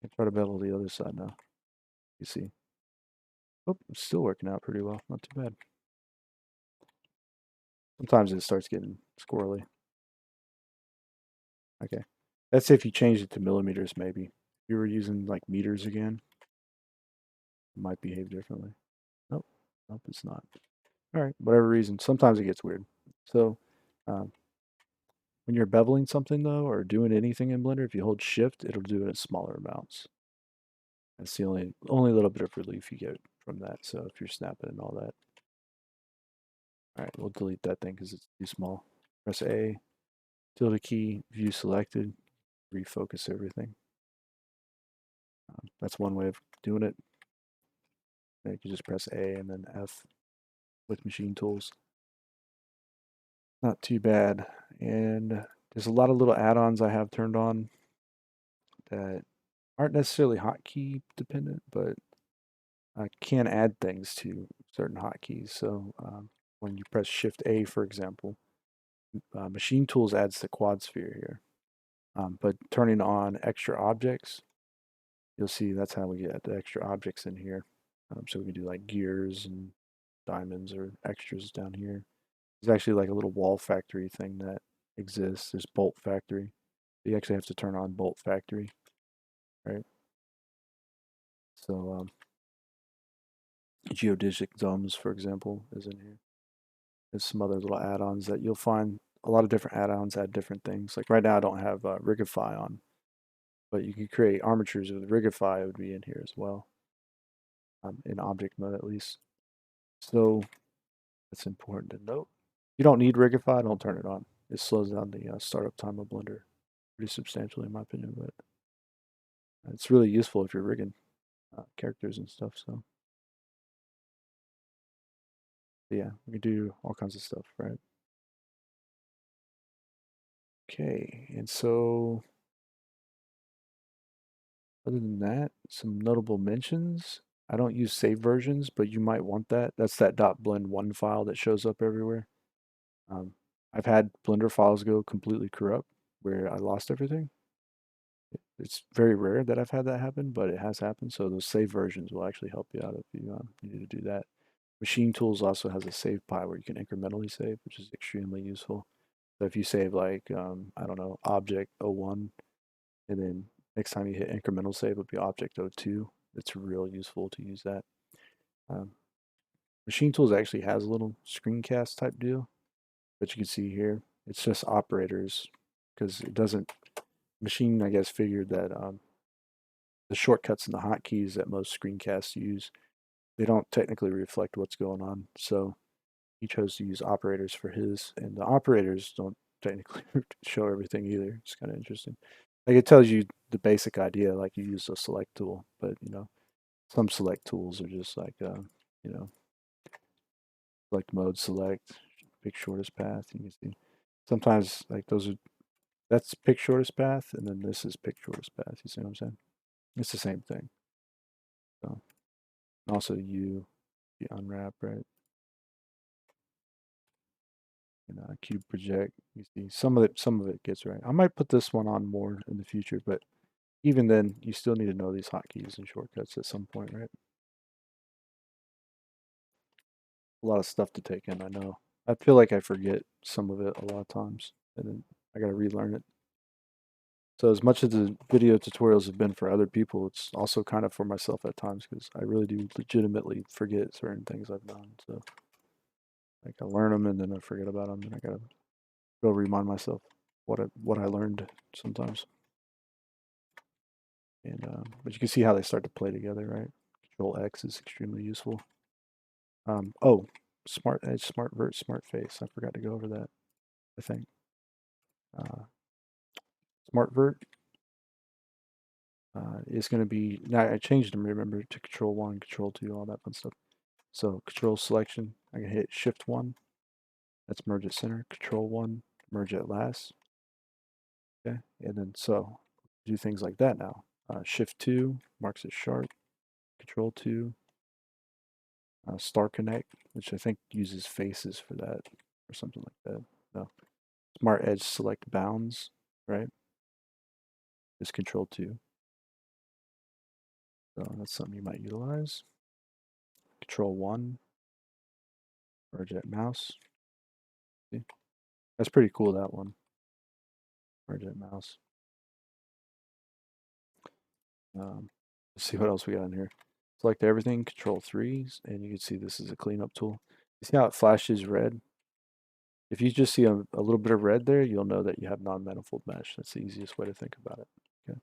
And try to bevel the other side now. You see. Oh, it's still working out pretty well. Not too bad. Sometimes it starts getting squirrely. Okay. That's if you change it to millimeters, maybe. If you were using like meters again, it might behave differently. Nope. Nope, it's not. All right. Whatever reason. Sometimes it gets weird. So um, when you're beveling something though, or doing anything in Blender, if you hold shift, it'll do it in smaller amounts. That's the only little bit of relief you get from that. So if you're snapping and all that. All right, we'll delete that thing because it's too small. Press A, tilde key, view selected, refocus everything. That's one way of doing it. You can just press A and then F with machine tools. Not too bad. And there's a lot of little add-ons I have turned on that aren't necessarily hotkey dependent, but I can add things to certain hotkeys. So when you press Shift A, for example, Machine Tools adds the quad sphere here. But turning on extra objects, you'll see that's how we get the extra objects in here. So we can do like gears and diamonds or extras down here. There's actually like a little wall factory thing that exists. There's bolt factory. You actually have to turn on bolt factory, right? So geodesic domes, for example, is in here. There's some other little add-ons that you'll find. A lot of different add-ons add different things. Like right now, I don't have Rigify on, but you can create armatures with Rigify. It would be in here as well, in object mode at least. So that's important to note. You don't need Rigify. Don't turn it on. It slows down the startup time of Blender pretty substantially, in my opinion. But it's really useful if you're rigging characters and stuff. So yeah, we can do all kinds of stuff, right? Okay, and so other than that, some notable mentions. I don't use save versions, but you might want that. That's that .blend1 file that shows up everywhere. Um, I've had Blender files go completely corrupt where I lost everything. It's very rare that I've had that happen, but it has happened. So those save versions will actually help you out if you need to do that. Machine Tools also has a save pie where you can incrementally save, which is extremely useful. So if you save like I don't know, object 01, and then next time you hit incremental save, it'll be object 02. It's real useful to use that. Um, Machine Tools actually has a little screencast type deal that you can see here. It's just operators because it doesn't. Machine, I guess, figured that the shortcuts and the hotkeys that most screencasts use, they don't technically reflect what's going on. So he chose to use operators for his, and the operators don't technically show everything either. It's kind of interesting. Like it tells you the basic idea, like you use a select tool, but some select tools are just like select mode, select, pick shortest path. You can see sometimes like that's pick shortest path, and then this is pick shortest path. You see what I'm saying? It's the same thing. So also you unwrap, right? And cube project. You see some of it gets right. I might put this one on more in the future, but even then, you still need to know these hotkeys and shortcuts at some point, right? A lot of stuff to take in, I know. I feel like I forget some of it a lot of times, and then I gotta relearn it. So as much as the video tutorials have been for other people, it's also kind of for myself at times because I really do legitimately forget certain things I've done. So like I learn them and then I forget about them, and I gotta go remind myself what I learned sometimes. And but you can see how they start to play together, right? Control X is extremely useful. Oh, Smart Edge, Smart Vert, Smart Face. I forgot to go over that. I think uh, Smart Vert is going to be now. I changed them. Remember to Control 1, Control 2, all that fun stuff. So Control Selection. I can hit Shift 1. That's merge at center. Control 1, merge at last. Okay, and then so do things like that now. Shift 2 marks it sharp. Control 2, Star Connect, which I think uses faces for that or something like that. No. Smart Edge select bounds, right? Is Control 2. So that's something you might utilize. Control 1, merge at mouse. See? That's pretty cool, that one. Merge at mouse. Let's see what else we got in here. Select everything, Control 3, and you can see this is a cleanup tool. You see how it flashes red? If you just see a little bit of red there, you'll know that you have non-manifold mesh. That's the easiest way to think about it. Okay,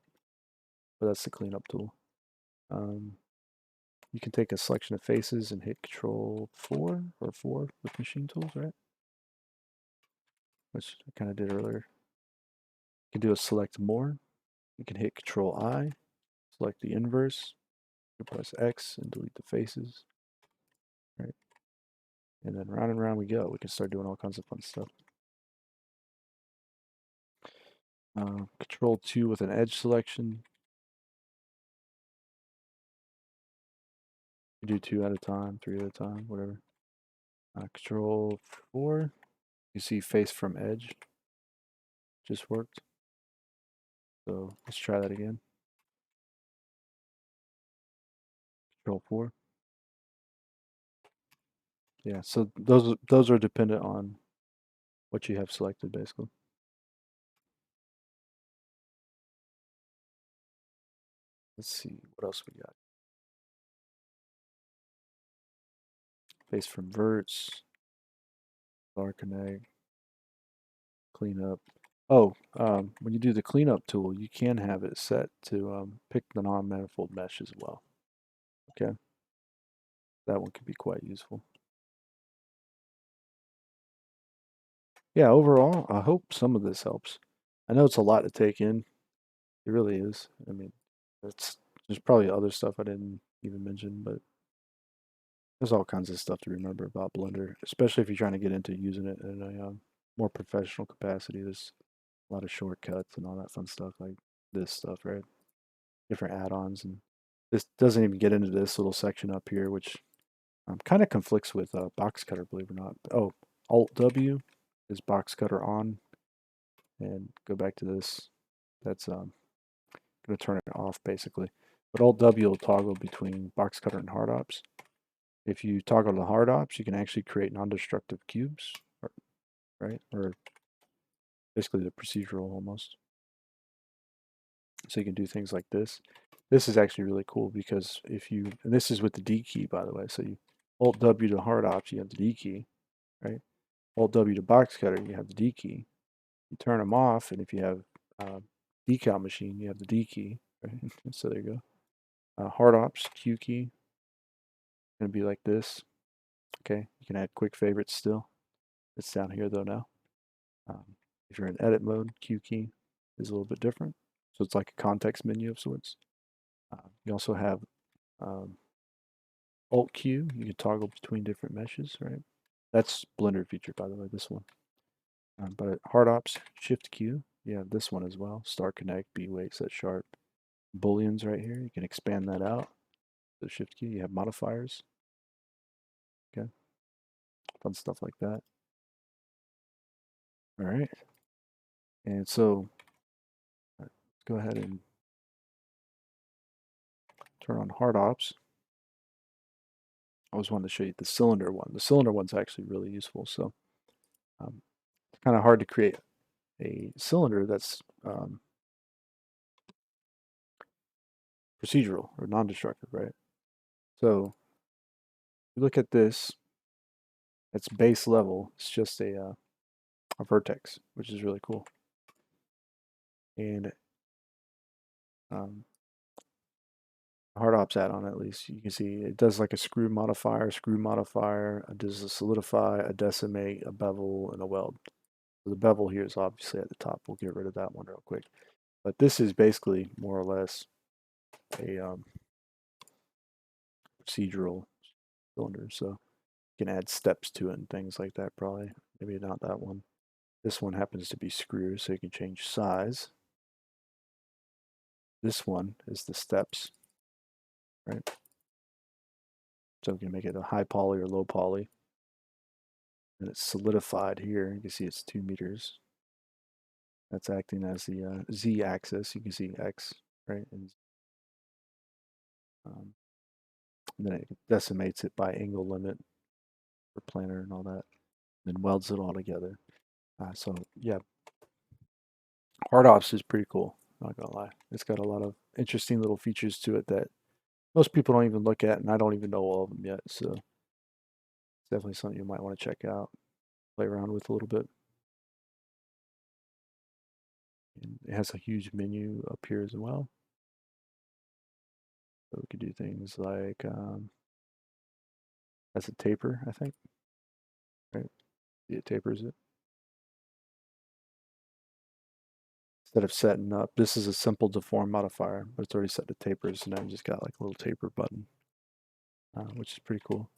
but that's the cleanup tool. You can take a selection of faces and hit Control 4 or 4 with machine tools, right? Which I kind of did earlier. You can do a select more. You can hit Control I, select the inverse, you press X and delete the faces, right? And then round and round we go. We can start doing all kinds of fun stuff. Control 2 with an edge selection. You do 2 at a time, 3 at a time, whatever. Control 4. You see face from edge. Just worked. So let's try that again. Control 4. Yeah, so those are dependent on what you have selected, basically. Let's see what else we got. Face from verts, bar connect, cleanup. Oh, when you do the cleanup tool, you can have it set to pick the non-manifold mesh as well. Okay, that one could be quite useful. Yeah, overall, I hope some of this helps. I know it's a lot to take in. It really is. I mean, there's probably other stuff I didn't even mention, but there's all kinds of stuff to remember about Blender, especially if you're trying to get into using it in a more professional capacity. There's a lot of shortcuts and all that fun stuff like this stuff, right? Different add-ons, and this doesn't even get into this little section up here, which kind of conflicts with box cutter, believe it or not. Oh, Alt W is box cutter on, and go back to this. That's going to turn it off basically. But Alt W will toggle between box cutter and hard ops. If you toggle the hard ops, you can actually create non-destructive cubes, right? Or basically the procedural almost. So you can do things like this. This is actually really cool because if you, and this is with the D key, by the way. So you Alt W to hard ops, you have the D key, right? Alt W to box cutter, you have the D key. You turn them off, and if you have decal machine, you have the D key, right? So there you go. Hard ops, Q key, gonna be like this. Okay, you can add quick favorites still. It's down here though now. If you're in edit mode, Q key is a little bit different. So it's like a context menu of sorts. You also have Alt Q. You can toggle between different meshes, right? That's Blender feature, by the way, this one. But at hard ops, Shift Q, you have this one as well. Start connect, B weight, set sharp. Booleans right here. You can expand that out. The Shift key, you have modifiers. Okay. Fun stuff like that. All right. And so let's go ahead and turn on hard ops. I always wanted to show you the cylinder one. The cylinder one's actually really useful. So it's kind of hard to create a cylinder that's procedural or non-destructive, right? So you look at this, it's base level. It's just a vertex, which is really cool. And hard ops add-on, at least you can see it does like a screw modifier, it does a solidify, a decimate, a bevel, and a weld. So the bevel here is obviously at the top. We'll get rid of that one real quick. But this is basically more or less a procedural cylinder. So you can add steps to it and things like that probably. Maybe not that one. This one happens to be screws, so you can change size. This one is the steps, right? So we can make it a high poly or low poly. And it's solidified here. You can see it's 2 meters. That's acting as the Z axis. You can see X, right? And then it decimates it by angle limit for planar and all that. Then welds it all together. So yeah, hard ops is pretty cool. Not gonna lie, it's got a lot of interesting little features to it that most people don't even look at, and I don't even know all of them yet. So it's definitely something you might want to check out, play around with a little bit. And it has a huge menu up here as well. So we could do things like as a taper, I think. Right? See, it tapers it. Instead of setting up, this is a simple deform modifier, but it's already set to taper, so now you just got like a little taper button, which is pretty cool.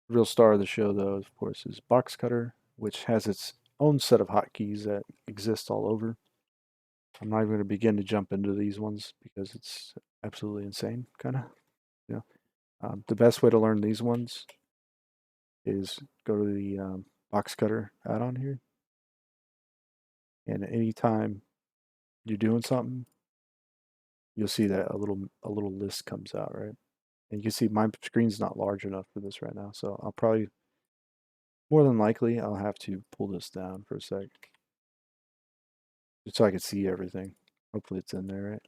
The real star of the show, though, of course, is Box Cutter, which has its own set of hotkeys that exist all over. I'm not even going to begin to jump into these ones because it's absolutely insane, kind of. You know, the best way to learn these ones is go to the Box Cutter add-on here, and anytime you're doing something, you'll see that a little list comes out, right? And you can see my screen's not large enough for this right now, so I'll probably, more than likely, I'll have to pull this down for a sec, just so I can see everything. Hopefully it's in there, right?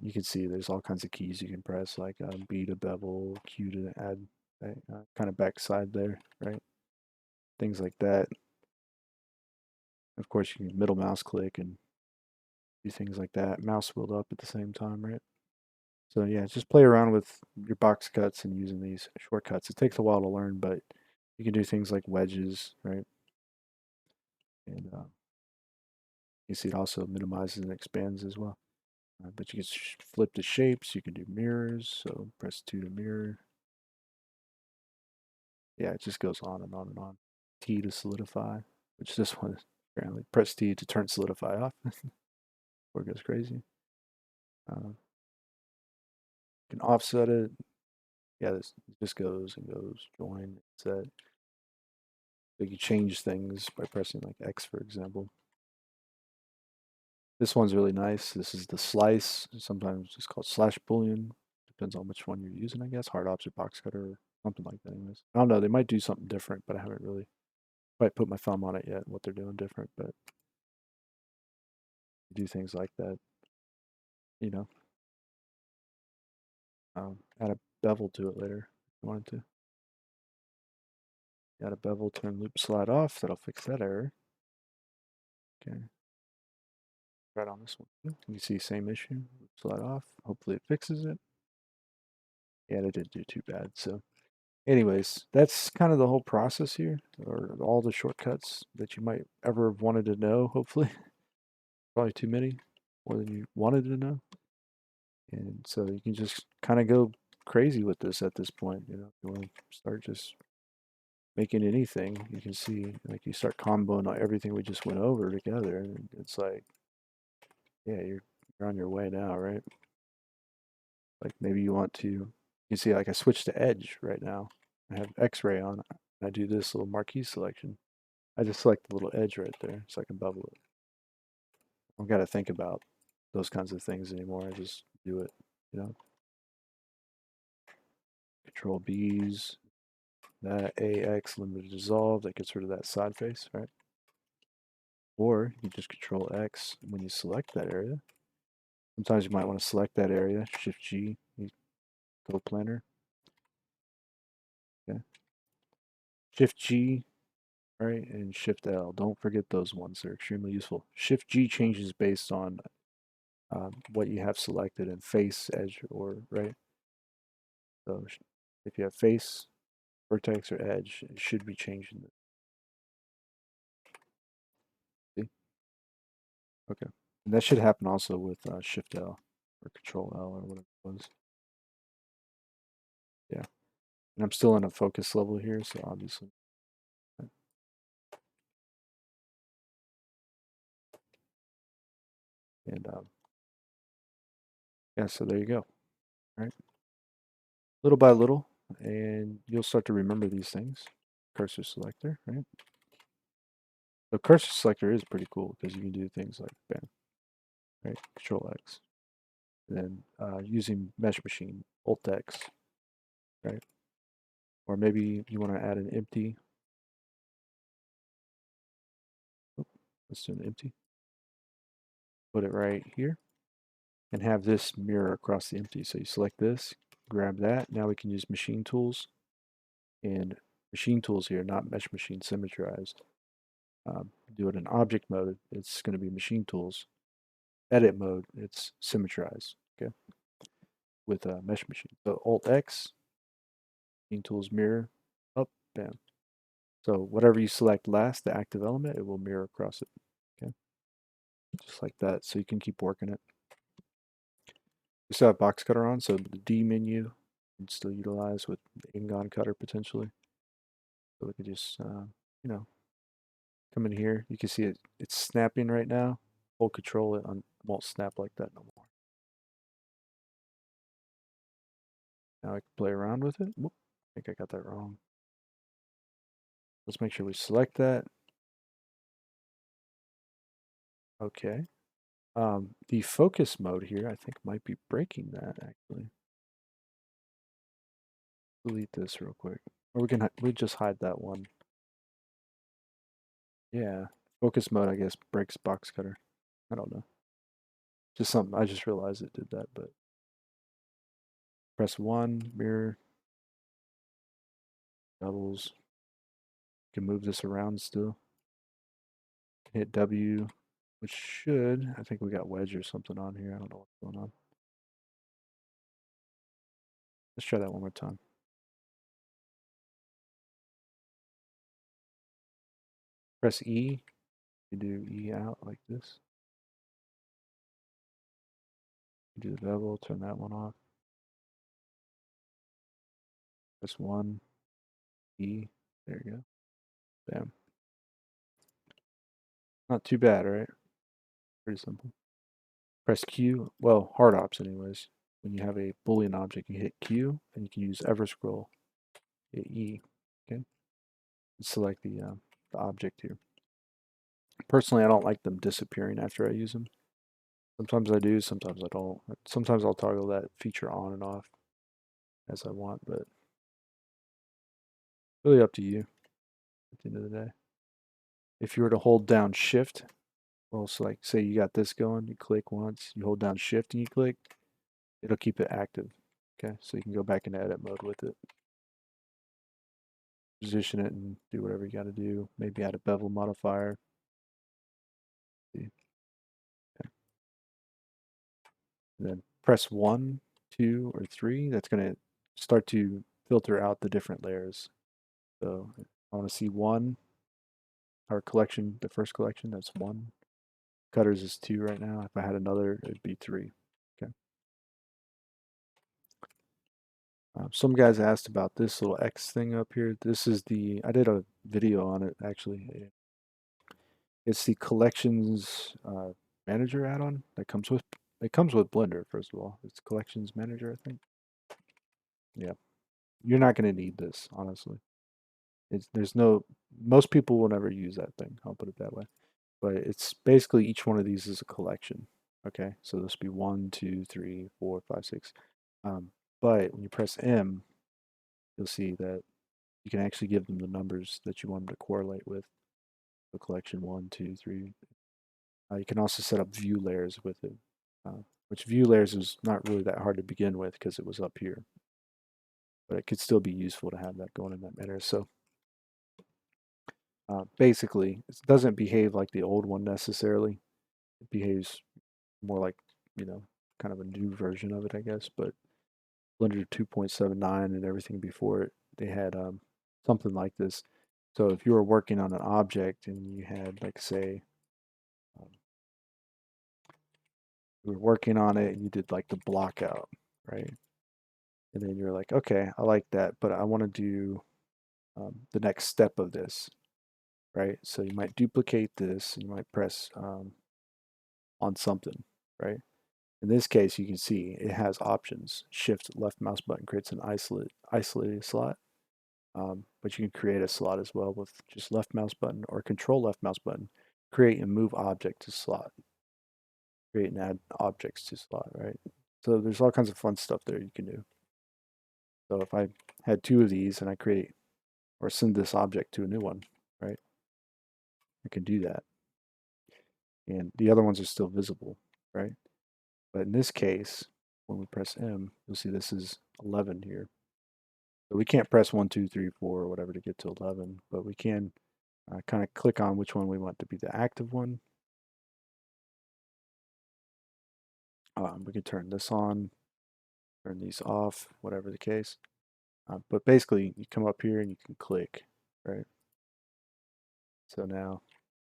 You can see there's all kinds of keys you can press, like B to bevel, Q to add, kind of backside there, right? Things like that. Of course, you can middle mouse click and do things like that. Mouse wheel up at the same time, right? So yeah, just play around with your box cuts and using these shortcuts. It takes a while to learn, but you can do things like wedges, right? And you see it also minimizes and expands as well. But you can flip the shapes. You can do mirrors. So press 2 to mirror. Yeah, it just goes on and on and on. T to solidify, which this one is apparently. Press T to turn solidify off. Before it goes crazy. You can offset it. Yeah, this just goes and goes. Join, set. So you can change things by pressing like X, for example. This one's really nice. This is the slice. Sometimes it's called slash boolean. Depends on which one you're using, I guess. Hard object box cutter or something like that. Anyways, I don't know. They might do something different, but I haven't really quite put my thumb on it yet. What they're doing different, but do things like that. You know, add a bevel to it later if you wanted to. Add a bevel, turn loop slide off. That'll fix that error. Okay. Right on this one. You can see same issue. Loop slide off. Hopefully it fixes it. Yeah, it didn't do too bad. So anyways, that's kind of the whole process here, or all the shortcuts that you might ever have wanted to know, hopefully. Probably too many, more than you wanted to know. And so you can just kind of go crazy with this at this point. You know, if you want to start just making anything, you can see like you start comboing everything we just went over together, and it's like, yeah, you're on your way now, right? Like maybe you want to, you can see like I switched to edge right now. I have X-ray on. I do this little marquee selection. I just select the little edge right there so I can bubble it. I don't got to think about those kinds of things anymore. I just do it, you know. Control B's, that AX limited dissolve, that gets rid of that side face, right? Or you just Control X when you select that area. Sometimes you might want to select that area, Shift G, go planner. Okay. Shift G, right, and Shift L. Don't forget those ones. They're extremely useful. Shift G changes based on what you have selected in face, edge, or right. So if you have face, vertex, or edge, it should be changing it. See? Okay. And that should happen also with Shift L or Control L or whatever it was. Yeah. And I'm still in a focus level here, so obviously. And yeah, so there you go. All right. Little by little, and you'll start to remember these things. Cursor selector, right? The cursor selector is pretty cool because you can do things like bam, right? Control X. And then using mesh machine, Alt X, right? Or maybe you want to add an empty. Oh, let's do an empty. Put it right here and have this mirror across the empty. So you select this, grab that. Now we can use machine tools and machine tools here, not mesh machine symmetrized. Do it in object mode, it's going to be machine tools. Edit mode, it's symmetrized, okay, with a mesh machine. So Alt X, machine tools mirror, up, bam. So whatever you select last, the active element, it will mirror across it, okay, just like that. So you can keep working it. We still have box cutter on, so the D menu can still utilize with the Ingon cutter potentially. So we could just, you know, come in here. You can see it's snapping right now. Hold control, it won't snap like that no more. Now I can play around with it. Whoop, I think I got that wrong. Let's make sure we select that. Okay. The focus mode here, I think, might be breaking that actually. Delete this real quick, or we just hide that one. Yeah, focus mode, I guess, breaks box cutter. I don't know. Just something I just realized it did that, but press 1, mirror, doubles. You can move this around still. Hit W, which should, I think we got wedge or something on here. I don't know what's going on. Let's try that one more time. Press E. You do E out like this. You do the bevel, turn that one off. Press 1, E. There you go. Bam. Not too bad, right? Pretty simple. Press Q. Well, hard ops anyways. When you have a Boolean object, you hit Q, and you can use ever scroll. Hit E. Okay. Select the object here. Personally, I don't like them disappearing after I use them. Sometimes I do, sometimes I don't. Sometimes I'll toggle that feature on and off as I want, but really up to you at the end of the day. If you were to hold down shift, well, so like say you got this going, you click once, you hold down shift and you click, it'll keep it active. Okay, so you can go back into edit mode with it. Position it and do whatever you got to do. Maybe add a bevel modifier. See. Okay. And then press 1, 2, or 3. That's going to start to filter out the different layers. So I want to see 1, our collection, the first collection, that's 1. Cutters is 2 right now. If I had another, it'd be 3. Okay. Some guys asked about this little X thing up here. This is I did a video on it actually. It's the collections manager add-on that it comes with Blender, first of all. It's collections manager, I think. Yeah. You're not going to need this, honestly. Most people will never use that thing. I'll put it that way. But it's basically each one of these is a collection. Okay. So this would be 1, 2, 3, 4, 5, 6. But when you press M, you'll see that you can actually give them the numbers that you want them to correlate with. The collection 1, 2, 3. You can also set up view layers with it, which view layers is not really that hard to begin with because it was up here. But it could still be useful to have that going in that manner. So basically, it doesn't behave like the old one necessarily. It behaves more like, kind of a new version of it, I guess. But Blender 2.79 and everything before it, they had something like this. So if you were working on an object and you had, like, say, um, you were working on it and you did like the block out, right? And then you're like, okay, I like that, but I want to do the next step of this, right? So you might duplicate this, and you might press on something, right? In this case, you can see it has options. Shift left mouse button creates an isolated slot, but you can create a slot as well with just left mouse button or control left mouse button. Create and move object to slot. Create and add objects to slot, right? So there's all kinds of fun stuff there you can do. So if I had 2 of these and I create or send this object to a new one, right? I can do that. And the other ones are still visible, right? But in this case, when we press M, you'll see this is 11 here. So we can't press 1, 2, 3, 4, or whatever to get to 11, but we can kind of click on which one we want to be the active one. We can turn this on, turn these off, whatever the case. But basically, you come up here and you can click, right? So now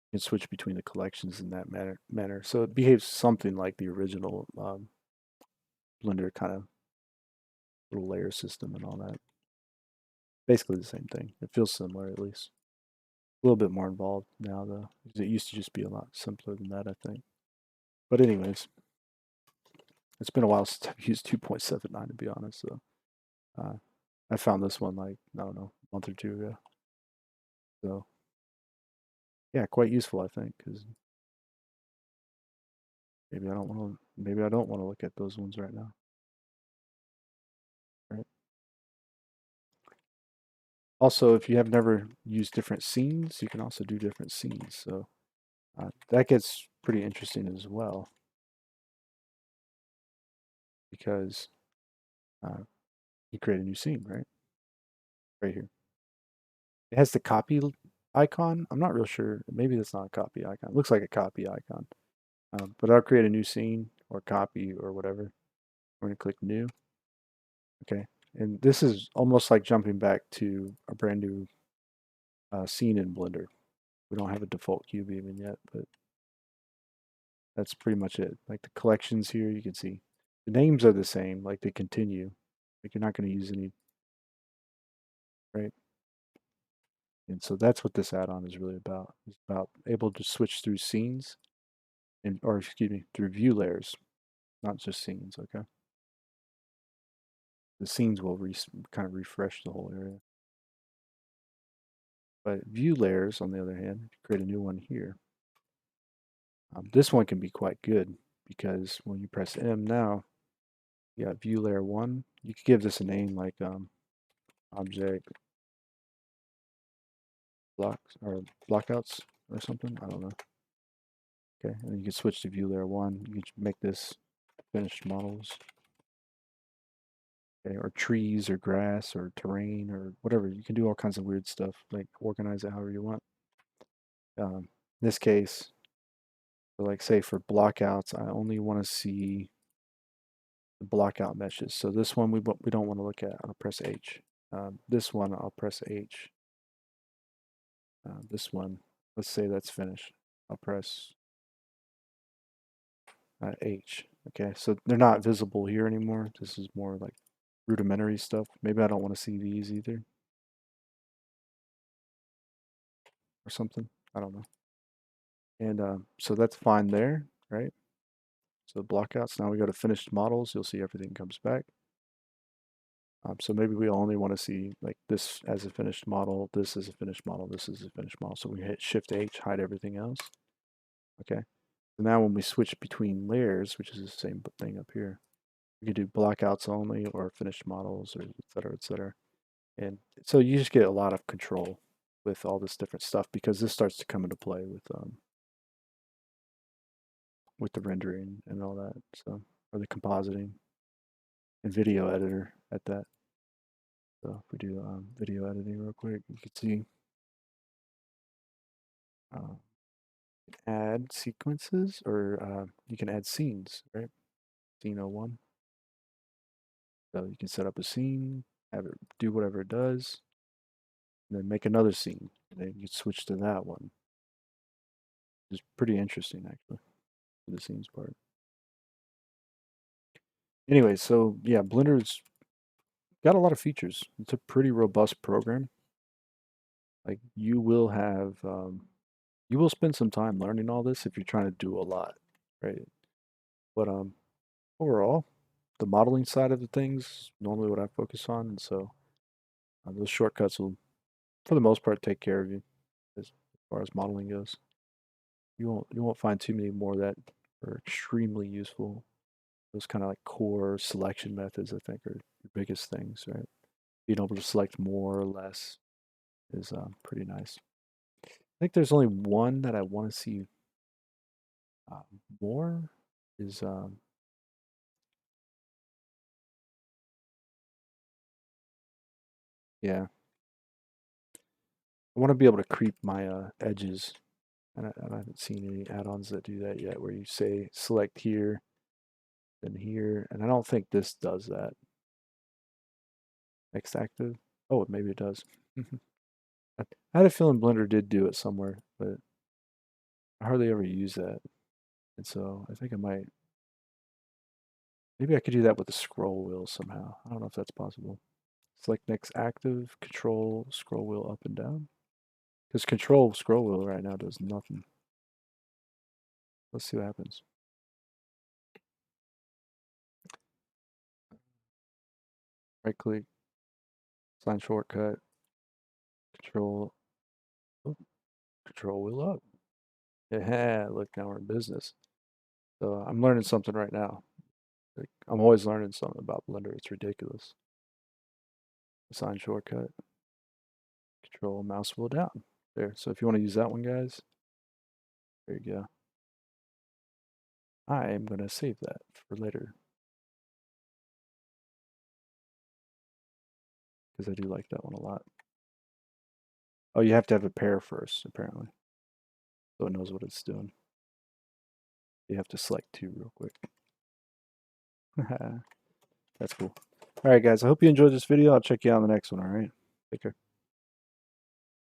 you can switch between the collections in that manner. So it behaves something like the original Blender kind of little layer system and all that. Basically the same thing. It feels similar, at least. A little bit more involved now, though, because it used to just be a lot simpler than that, I think. But anyways, it's been a while since I've used 2.79, to be honest. So I found this one like, I don't know, a month or 2 ago. So yeah, quite useful, I think, because maybe I don't want to look at those ones right now. Right. Also, if you have never used different scenes, you can also do different scenes. So that gets pretty interesting as well, because you create a new scene, right? Right here. It has the copy icon. I'm not real sure. Maybe that's not a copy icon. It looks like a copy icon. But I'll create a new scene or copy or whatever. We're going to click new. Okay. And this is almost like jumping back to a brand new scene in Blender. We don't have a default cube even yet, but that's pretty much it. Like the collections here, you can see the names are the same, like they continue. Like you're not going to use any, right? And so that's what this add-on is really about. It's about able to switch through scenes or excuse me, through view layers, not just scenes, okay? The scenes will kind of refresh the whole area. But view layers, on the other hand, if you create a new one here, this one can be quite good. because when you press M now, you got view layer 1. You could give this a name like object blocks or blockouts or something. I don't know. Okay, and you can switch to view layer 1. You can make this finished models. Okay, or trees or grass or terrain or whatever. You can do all kinds of weird stuff, like organize it however you want. In this case, so like say for blockouts, I only want to see the blockout meshes. So this one we don't want to look at. I'll press H. This one I'll press H. This one, let's say that's finished. I'll press H. Okay, so they're not visible here anymore. This is more like rudimentary stuff. Maybe I don't want to see these either. Or something. I don't know. And so that's fine there, right? So blockouts. Now we go to finished models. You'll see everything comes back. So maybe we only want to see like this as a finished model, this is a finished model, this is a finished model. So we hit Shift H, hide everything else. Okay. So now when we switch between layers, which is the same thing up here, we can do blockouts only or finished models or et cetera, et cetera. And so you just get a lot of control with all this different stuff because this starts to come into play with the rendering and all that. So, or the compositing and video editor at that. So if we do video editing real quick, you can see add sequences or you can add scenes, right? Scene 01. So you can set up a scene, have it do whatever it does, and then make another scene. And then you switch to that one. It's pretty interesting actually, for the scenes part. Anyway, so yeah, Blender's got a lot of features. It's a pretty robust program. Like you will have you will spend some time learning all this if you're trying to do a lot, right? But overall, the modeling side of the things is normally what I focus on, and so those shortcuts will, for the most part, take care of you as far as modeling goes. You won't find too many more that are extremely useful. Those kind of like core selection methods, I think, are the biggest things, right? Being able to select more or less is pretty nice. I think there's only one that I want to see more is yeah, I want to be able to creep my edges, and I haven't seen any add-ons that do that yet, where you say select here, then here, and I don't think this does that. Next active. Oh, maybe it does. I had a feeling Blender did do it somewhere, but I hardly ever use that, and so I think I might. Maybe I could do that with the scroll wheel somehow. I don't know if that's possible. Select next active, control scroll wheel up and down. Because control scroll wheel right now does nothing. Let's see what happens. Right click, sign shortcut, control, oh, control wheel up. Yeah, look, now we're in business. So I'm learning something right now. Like, I'm always learning something about Blender. It's ridiculous. Assign shortcut, control mouse wheel down. There. So if you want to use that one, guys, there you go. I am going to save that for later because I do like that one a lot. Oh, you have to have a pair first, apparently, so it knows what it's doing. You have to select two real quick. That's cool. All right, guys. I hope you enjoyed this video. I'll check you out on the next one. All right. Take care.